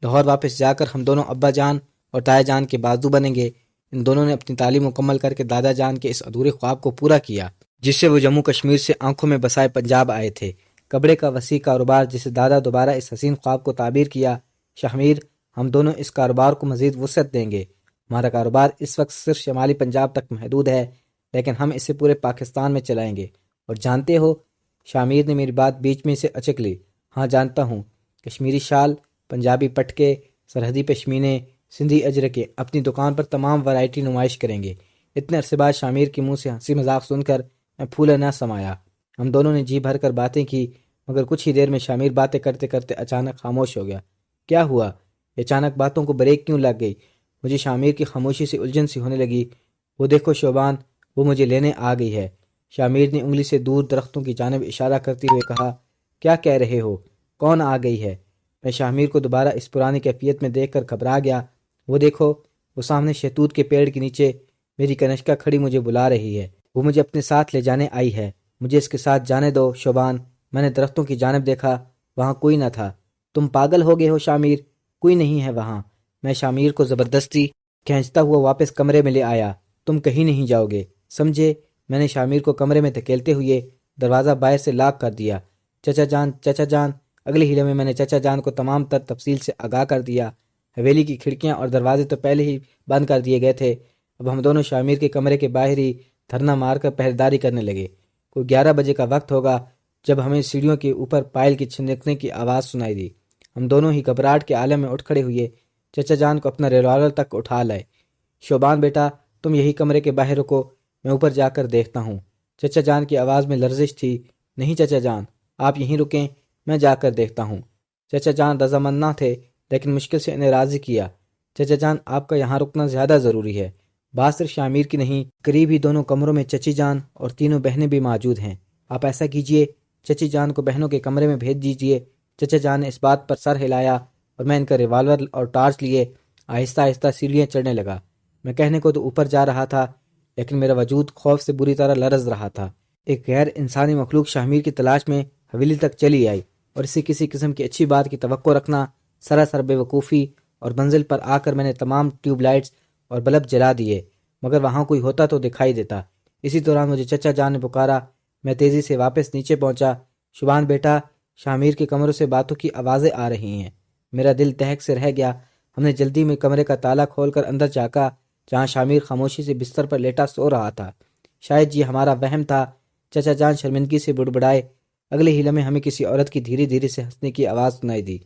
لاہور واپس جا کر ہم دونوں ابا جان اور تایا جان کے بازو بنیں گے۔ ان دونوں نے اپنی تعلیم مکمل کر کے دادا جان کے اس ادھورے خواب کو پورا کیا جس سے وہ جموں کشمیر سے آنکھوں میں بسائے پنجاب آئے تھے۔ کپڑے کا وسیع کاروبار جسے دادا دوبارہ اس حسین خواب کو تعبیر کیا۔ شامیر، ہم دونوں اس کاروبار کو مزید وسعت دیں گے۔ ہمارا کاروبار اس وقت صرف شمالی پنجاب تک محدود ہے، لیکن ہم اسے پورے پاکستان میں چلائیں گے۔ اور جانتے ہو، شامیر نے میری بات بیچ میں سے اچک لی، ہاں جانتا ہوں، کشمیری شال، پنجابی پٹکے، سرحدی پشمینے، سندھی اجرکے اپنی دکان پر تمام ورائٹی نمائش کریں گے۔ اتنے عرصے بعد شامیر کے منہ سے ہنسی مذاق سن کر میں پھولا نہ سمایا۔ ہم دونوں نے جی بھر کر باتیں کی، مگر کچھ ہی دیر میں شامیر باتیں کرتے کرتے اچانک خاموش ہو گیا۔ کیا ہوا؟ اچانک باتوں کو بریک کیوں لگ گئی؟ مجھے شامیر کی خاموشی سے الجھن سی ہونے لگی۔ وہ دیکھو شعبان، وہ مجھے لینے آ گئی ہے۔ شامیر نے انگلی سے دور درختوں کی جانب اشارہ کرتے ہوئے کہا، کیا کہہ رہے ہو؟ کون آ گئی ہے؟ میں شامیر کو دوبارہ اس پرانی کیفیت میں دیکھ کر گھبرا گیا۔ وہ دیکھو، وہ سامنے شہتوت کے پیڑ کے نیچے میری کنشکا کھڑی مجھے بلا رہی ہے۔ وہ مجھے اپنے ساتھ لے جانے آئی ہے۔ مجھے اس کے ساتھ جانے دو شعبان۔ میں نے درختوں کی جانب دیکھا، وہاں کوئی نہ تھا۔ تم پاگل ہو گئے ہو شامیر، کوئی نہیں ہے وہاں۔ میں شامیر کو زبردستی کھینچتا ہوا واپس کمرے میں لے آیا۔ تم کہیں نہیں جاؤ گے، سمجھے؟ میں نے شامیر کو کمرے میں دھکیلتے ہوئے دروازہ باہر سے لاک کر دیا۔ چچا جان، اگلے ہی لمحے میں نے چچا جان کو تمام تر تفصیل سے آگاہ کر دیا۔ حویلی کی کھڑکیاں اور دروازے تو پہلے ہی بند کر دیے گئے تھے، اب ہم دونوں شامیر کے کمرے کے باہر ہی دھرنا مار کر پہرےداری کرنے لگے۔ کوئی 11 بجے کا وقت ہوگا جب ہمیں سیڑھیوں کے اوپر پائل کی چھنکنے کی آواز سنائی دی۔ ہم دونوں ہی گھبراہٹ کے عالم میں اٹھ کھڑے ہوئے، چچا جان کو اپنا ریوالور تک اٹھا لائے۔ شعبان بیٹا، تم یہی کمرے کے باہر رکو، میں اوپر جا کر دیکھتا ہوں۔ چچا جان کی آواز میں لرزش تھی۔ نہیں چچا جان، آپ یہیں رکیں، میں جا کر دیکھتا ہوں۔ چچا جان رضامند نہ تھے، لیکن مشکل سے انہیں راضی کیا۔ چچا جان، آپ کا یہاں رکنا زیادہ ضروری ہے۔ بات صرف شامیر کی نہیں، قریب ہی دونوں کمروں میں چچی جان اور تینوں بہنیں بھی موجود ہیں۔ آپ ایسا کیجئے، چچی جان کو بہنوں کے کمرے میں بھیج دیجئے۔ چچا جان نے اس بات پر سر ہلایا اور میں ان کا ریوالور اور ٹارچ لیے آہستہ آہستہ سیڑھیاں چڑھنے لگا۔ میں کہنے کو تو اوپر جا رہا تھا، لیکن میرا وجود خوف سے بری طرح لرز رہا تھا۔ ایک غیر انسانی مخلوق شامیر کی تلاش میں حویلی تک چلی آئی، اور اسے کسی قسم کی اچھی بات کی توقع رکھنا سراسر بے وقوفی، اور منزل پر آ کر میں نے تمام ٹیوب لائٹس اور بلب جلا دیے، مگر وہاں کوئی ہوتا تو دکھائی دیتا۔ اسی دوران مجھے چچا جان نے پکارا۔ میں تیزی سے واپس نیچے پہنچا۔ شبان بیٹا، شامیر کے کمروں سے باتوں کی آوازیں آ رہی ہیں۔ میرا دل دہک سے رہ گیا۔ ہم نے جلدی میں کمرے کا تالا کھول کر اندر جھانکا، جہاں شامیر خاموشی سے بستر پر لیٹا سو رہا تھا۔ شاید یہ ہمارا وہم تھا، چچا جان شرمندگی سے بڑبڑائے۔ اگلے ہی لمحے ہمیں کسی عورت کی دھیرے دھیرے سے ہنسنے کی آواز سنائی دی۔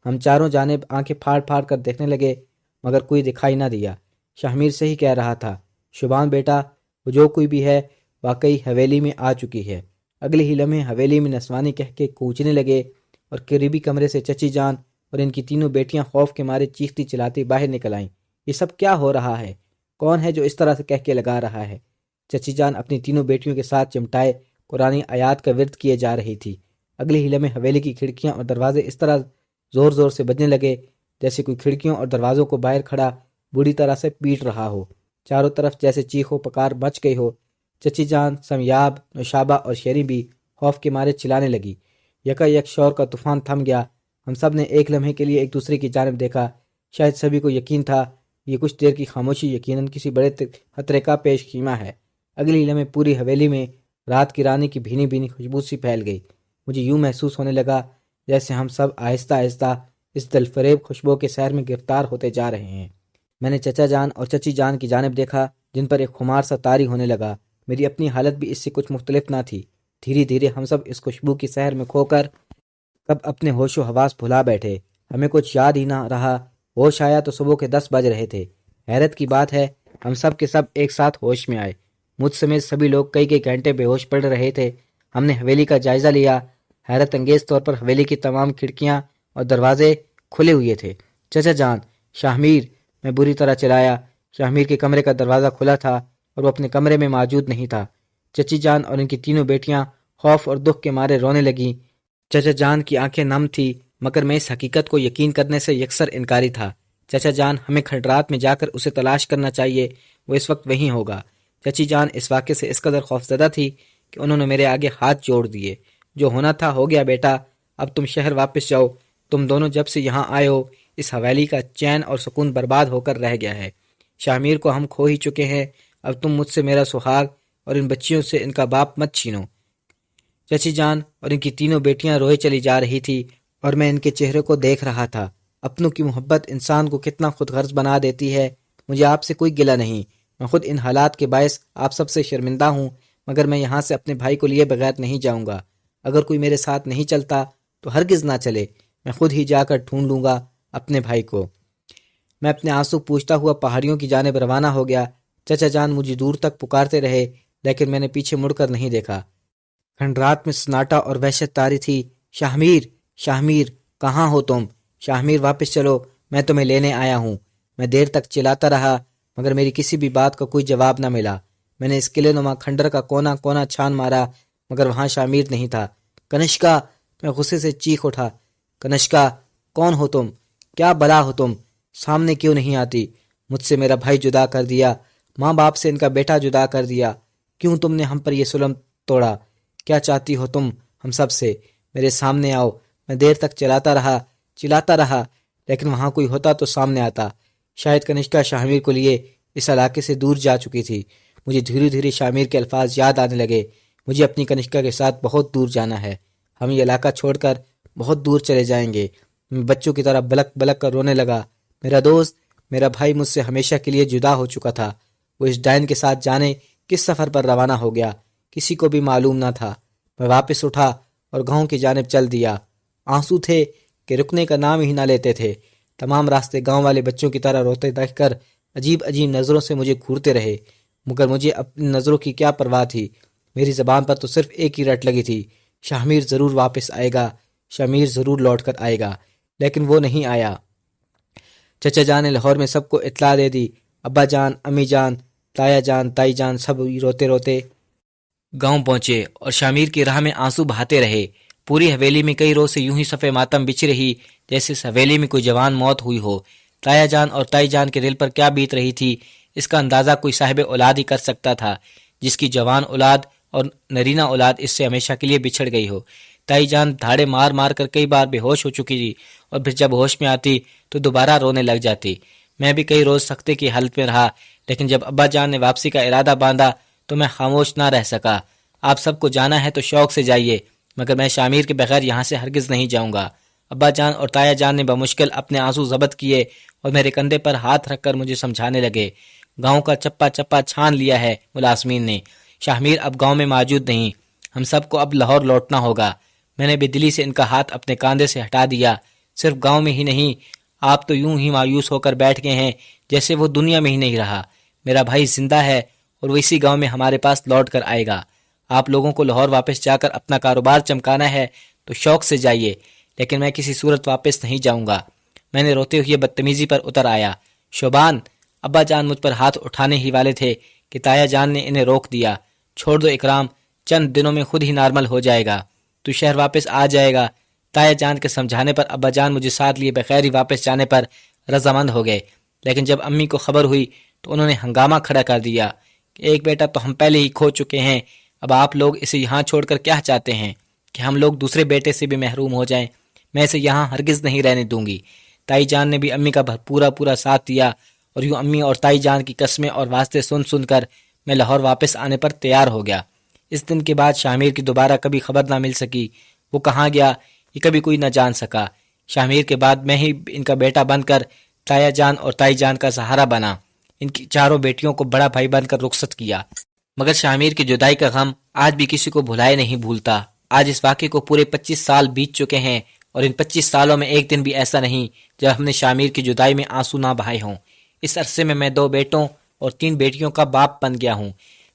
ہم چاروں جانب آنکھیں پھاڑ پھاڑ کر دیکھنے لگے، مگر کوئی دکھائی نہ دیا۔ شامیر صحیح کہہ رہا تھا، شبان بیٹا، وہ جو کوئی بھی ہے واقعی حویلی میں آ چکی ہے۔ اگلے ہی لمحے حویلی میں نسوانی کہہ کے کوچنے لگے اور قریبی کمرے سے چچی جان اور ان کی تینوں بیٹیاں خوف کے مارے چیختی چلاتی باہر نکل آئیں۔ یہ سب کیا ہو رہا ہے؟ کون ہے جو اس طرح سے کہہ کے لگا رہا ہے؟ چچی جان اپنی تینوں بیٹیوں کے ساتھ چمٹائے قرآن آیات کا ورد کیے جا رہی تھی۔ اگلے ہی لمحے حویلی کی کھڑکیاں اور دروازے اس طرح زور زور سے بجنے لگے جیسے کوئی کھڑکیوں اور دروازوں کو باہر کھڑا بری طرح سے پیٹ رہا ہو۔ چاروں طرف جیسے چیخ و پکار مچ گئی ہو۔ چچی جان، سمیاب، نوشابہ اور شیریں بھی خوف کے مارے چلانے لگی۔ یکا یک شور کا طوفان تھم گیا۔ ہم سب نے ایک لمحے کے لیے ایک دوسرے کی جانب دیکھا۔ شاید سبھی کو یقین تھا یہ کچھ دیر کی خاموشی یقیناً کسی بڑے خطرے کا پیش خیمہ ہے۔ اگلی لمحے پوری حویلی میں رات کی رانی کی بھینی بھینی خوشبو سی پھیل گئی۔ مجھے یوں محسوس ہونے لگا جیسے ہم سب آہستہ آہستہ اس دلفریب خوشبو کے سحر میں گرفتار ہوتے جا رہے ہیں۔ میں نے چچا جان اور چچی جان کی جانب دیکھا، جن پر ایک خمار سا طاری ہونے لگا۔ میری اپنی حالت بھی اس سے کچھ مختلف نہ تھی۔ دھیرے دھیرے ہم سب اس خوشبو کی سحر میں کھو کر کب اپنے ہوش و حواس بھلا بیٹھے۔ ہمیں کچھ یاد ہی نہ رہا۔ ہوش آیا تو صبح کے 10 بج رہے تھے۔ حیرت کی بات ہے، ہم سب کے سب ایک ساتھ ہوش میں آئے۔ مجھ سمیت سبھی لوگ کئی کئی گھنٹے بے ہوش پڑ رہے تھے۔ ہم نے حویلی کا جائزہ لیا۔ حیرت انگیز طور پر حویلی کی تمام کھڑکیاں اور دروازے کھلے ہوئے تھے۔ چچا جان، شاہمیر، میں بری طرح چلایا۔ شاہمیر کے کمرے کا دروازہ کھلا تھا اور وہ اپنے کمرے میں موجود نہیں تھا۔ چچی جان اور ان کی تینوں بیٹیاں خوف اور دکھ کے مارے رونے لگیں۔ چچا جان کی آنکھیں نم تھی، مگر میں اس حقیقت کو یقین کرنے سے یکسر انکاری تھا۔ چچا جان، ہمیں کھنڈرات میں جا کر اسے تلاش کرنا چاہیے، وہ اس وقت وہیں ہوگا۔ چچی جان اس واقعے سے اس قدر خوفزدہ تھی کہ انہوں نے میرے آگے ہاتھ جوڑ دیے۔ جو ہونا تھا ہو گیا بیٹا، اب تم شہر واپس جاؤ۔ تم دونوں جب سے یہاں آئے ہو، اس حویلی کا چین اور سکون برباد ہو کر رہ گیا ہے۔ شامیر کو ہم کھو ہی چکے ہیں۔ اب تم مجھ سے میرا سہاگ اور ان بچیوں سے ان کا باپ مت چھینو۔ چچی جان اور ان کی تینوں بیٹیاں روئے چلی جا رہی تھی اور میں ان کے چہرے کو دیکھ رہا تھا۔ اپنوں کی محبت انسان کو کتنا خود غرض بنا دیتی ہے۔ مجھے آپ سے کوئی گلہ نہیں، میں خود ان حالات کے باعث آپ سب سے شرمندہ ہوں، مگر میں یہاں سے اپنے بھائی کو لیے بغیر نہیں جاؤں گا۔ اگر کوئی میرے ساتھ نہیں چلتا تو ہرگز نہ چلے، میں خود ہی جا کر ڈھونڈ لوں گا اپنے بھائی کو۔ میں اپنے آنسو پوچھتا ہوا پہاڑیوں کی جانب روانہ ہو گیا۔ چچا جان مجھے دور تک پکارتے رہے، لیکن میں نے پیچھے مڑ کر نہیں دیکھا۔ کھنڈرات میں سناٹا اور وحشت طاری تھی۔ شاہمیر، شاہمیر، کہاں ہو تم؟ شاہمیر واپس چلو، میں تمہیں لینے آیا ہوں۔ میں دیر تک چلاتا رہا، مگر میری کسی بھی بات کا کوئی جواب نہ ملا۔ میں نے اس قلعے نما کھنڈر کا کونا کونا چھان مارا، مگر وہاں شاہمیر نہیں تھا۔ کنشکا، میں غصے سے چیخ اٹھا، کنشکا، کون ہو تم؟ کیا بلا ہو تم؟ سامنے کیوں نہیں آتی؟ مجھ سے میرا بھائی جدا کر دیا، ماں باپ سے ان کا بیٹا جدا کر دیا۔ کیوں تم نے ہم پر یہ ظلم توڑا؟ کیا چاہتی ہو تم ہم سب سے؟ میرے سامنے آؤ۔ میں دیر تک چلاتا رہا، لیکن وہاں کوئی ہوتا تو سامنے آتا۔ شاید کنشکا شاہمیر کو لیے اس علاقے سے دور جا چکی تھی۔ مجھے دھیرے دھیرے شاہمیر کے الفاظ یاد آنے لگے۔ مجھے اپنی کنشکا کے ساتھ بہت دور جانا ہے، ہم یہ علاقہ چھوڑ کر بہت دور چلے جائیں گے۔ میں بچوں کی طرح بلک بلک کر رونے لگا۔ میرا دوست، میرا بھائی مجھ سے ہمیشہ کے لیے جدا ہو چکا تھا۔ وہ اس ڈائن کے ساتھ جانے کس سفر پر روانہ ہو گیا، کسی کو بھی معلوم نہ تھا۔ میں واپس اٹھا اور گاؤں کی جانب چل دیا۔ آنسو تھے کہ رکنے کا نام ہی نہ لیتے تھے۔ تمام راستے گاؤں والے بچوں کی طرح روتے دیکھ کر عجیب عجیب نظروں سے مجھے گھورتے رہے، مگر مجھے اپنی نظروں کی کیا پرواہ تھی۔ میری زبان پر تو صرف ایک ہی رٹ لگی تھی، شاہمیر ضرور واپس آئے گا، شاہمیر ضرور لوٹ کر آئے گا، لیکن وہ نہیں آیا۔ چچا جان نے لاہور میں سب کو اطلاع دے دی۔ ابا جان، امی جان، تایا جان، تائی جان سب روتے روتے گاؤں پہنچے اور شاہمیر کی راہ میں آنسو بہاتے رہے۔ پوری حویلی میں کئی روز سے یوں ہی صفے ماتم بچھ رہی، جیسے اس حویلی میں کوئی جوان موت ہوئی ہو۔ تایا جان اور تائی جان کے دل پر کیا بیت رہی تھی، اس کا اندازہ کوئی صاحب اولاد ہی کر سکتا تھا، جس کی جوان اولاد اور نرینہ اولاد اس سے ہمیشہ کے لیے بچھڑ گئی ہو۔ تائی جان دھاڑے مار مار کر کئی بار بے ہوش ہو چکی تھی، اور پھر جب ہوش میں آتی تو دوبارہ رونے لگ جاتی۔ میں بھی کئی روز سختے کی حالت میں رہا، لیکن جب ابا جان نے واپسی کا ارادہ باندھا تو میں خاموش نہ رہ سکا۔ آپ سب کو جانا ہے تو شوق سے جائیے، مگر میں شامیر کے بغیر یہاں سے ہرگز نہیں جاؤں گا۔ ابا جان اور تایا جان نے بمشکل اپنے آنسو ضبط کیے اور میرے کندھے پر ہاتھ رکھ کر مجھے سمجھانے لگے۔ گاؤں کا چپا چپا چھان لیا ہے ملازمین نے، شامیر اب گاؤں میں موجود نہیں، ہم سب کو اب لاہور لوٹنا ہوگا۔ میں نے بے دلی سے ان کا ہاتھ اپنے کاندھے سے ہٹا دیا۔ صرف گاؤں میں ہی نہیں، آپ تو یوں ہی مایوس ہو کر بیٹھ گئے ہیں جیسے وہ دنیا میں ہی نہیں رہا۔ میرا بھائی زندہ ہے اور وہ اسی گاؤں میں ہمارے پاس لوٹ کر آئے گا۔ آپ لوگوں کو لاہور واپس جا کر اپنا کاروبار چمکانا ہے تو شوق سے جائیے، لیکن میں کسی صورت واپس نہیں جاؤں گا۔ میں نے روتے ہوئے بدتمیزی پر اتر آیا۔ شوبان، ابا جان مجھ پر ہاتھ اٹھانے ہی والے تھے کہ تایا جان نے انہیں روک دیا۔ چھوڑ دو اکرام، چند دنوں میں خود ہی نارمل ہو جائے گا، تو شہر واپس آ جائے گا۔ تایا جان کے سمجھانے پر ابا جان مجھے ساتھ لیے بغیر ہی واپس جانے پر رضامند ہو گئے، لیکن جب امی کو خبر ہوئی تو انہوں نے ہنگامہ کھڑا کر دیا کہ ایک بیٹا تو ہم پہلے ہی کھو چکے ہیں، اب آپ لوگ اسے یہاں چھوڑ کر کیا چاہتے ہیں کہ ہم لوگ دوسرے بیٹے سے بھی محروم ہو جائیں؟ میں اسے یہاں ہرگز نہیں رہنے دوں گی۔ تائی جان نے بھی امی کا پورا ساتھ دیا اور یوں امی اور تائی جان کی قسمیں اور واسطے سن کر میں لاہور واپس آنے پر تیار ہو گیا۔ اس دن کے بعد شامیر کی دوبارہ کبھی خبر نہ مل سکی، وہ کہاں گیا یہ کبھی کوئی نہ جان سکا۔ شامیر کے بعد میں ہی ان کا بیٹا بن کر تایا جان اور تائی جان کا سہارا بنا، ان کی چاروں بیٹیوں کو بڑا بھائی بن کر رخصت کیا۔ مگر شامیر کی جدائی کا غم آج بھی کسی کو بھلائے نہیں بھولتا۔ آج اس واقعے کو پورے 25 سال بیت چکے ہیں، اور ان 25 سالوں میں ایک دن بھی ایسا نہیں جب ہم نے شامیر کی جدائی میں آنسو نہ بہائے ہوں۔ اس عرصے میں 2 بیٹوں اور 3 بیٹیوں کا باپ بن گیا ہوں۔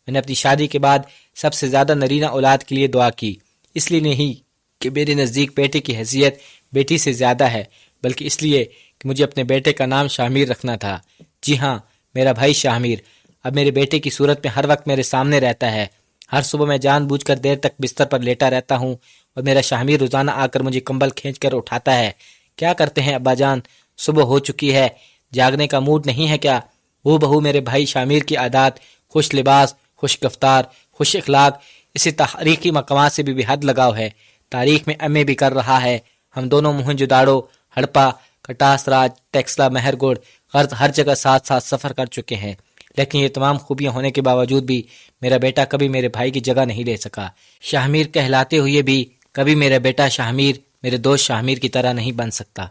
میں نے اپنی شادی کے بعد سب سے زیادہ نرینہ اولاد کے لیے دعا کی، اس لیے نہیں کہ میرے نزدیک بیٹے کی حیثیت بیٹی سے زیادہ ہے، بلکہ اس لیے کہ مجھے اپنے بیٹے کا نام شامیر رکھنا تھا۔ جی ہاں، میرا بھائی شامیر اب میرے بیٹے کی صورت میں ہر وقت میرے سامنے رہتا ہے۔ ہر صبح میں جان بوجھ کر دیر تک بستر پر لیٹا رہتا ہوں اور میرا شامیر روزانہ آ کر مجھے کمبل کھینچ کر اٹھاتا ہے۔ کیا کرتے ہیں ابا جان، صبح ہو چکی ہے، جاگنے کا موڈ نہیں ہے کیا؟ وہ بہو میرے بھائی شامیر کی عادات، خوش لباس، خوش گفتار، خوش اخلاق، اسے تاریخی مقامات سے بھی بے حد لگاؤ ہے۔ تاریخ میں ایم اے بھی کر رہا ہے۔ ہم دونوں موہنجوداڑو، ہڑپا، کٹاس راج، ٹیکسلا، مہر گڑھ، غرض ہر جگہ ساتھ سفر کر چکے ہیں، لیکن یہ تمام خوبیاں ہونے کے باوجود بھی میرا بیٹا کبھی میرے بھائی کی جگہ نہیں لے سکا۔ شامیر کہلاتے ہوئے بھی کبھی میرا بیٹا شامیر میرے دوست شامیر کی طرح نہیں بن سکتا۔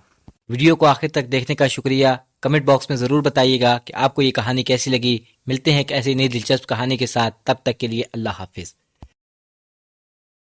ویڈیو کو آخر تک دیکھنے کا شکریہ۔ کمنٹ باکس میں ضرور بتائیے گا کہ آپ کو یہ کہانی کیسی لگی۔ ملتے ہیں ایک ایسی نئی دلچسپ کہانی کے ساتھ، تب تک کے لیے اللہ حافظ۔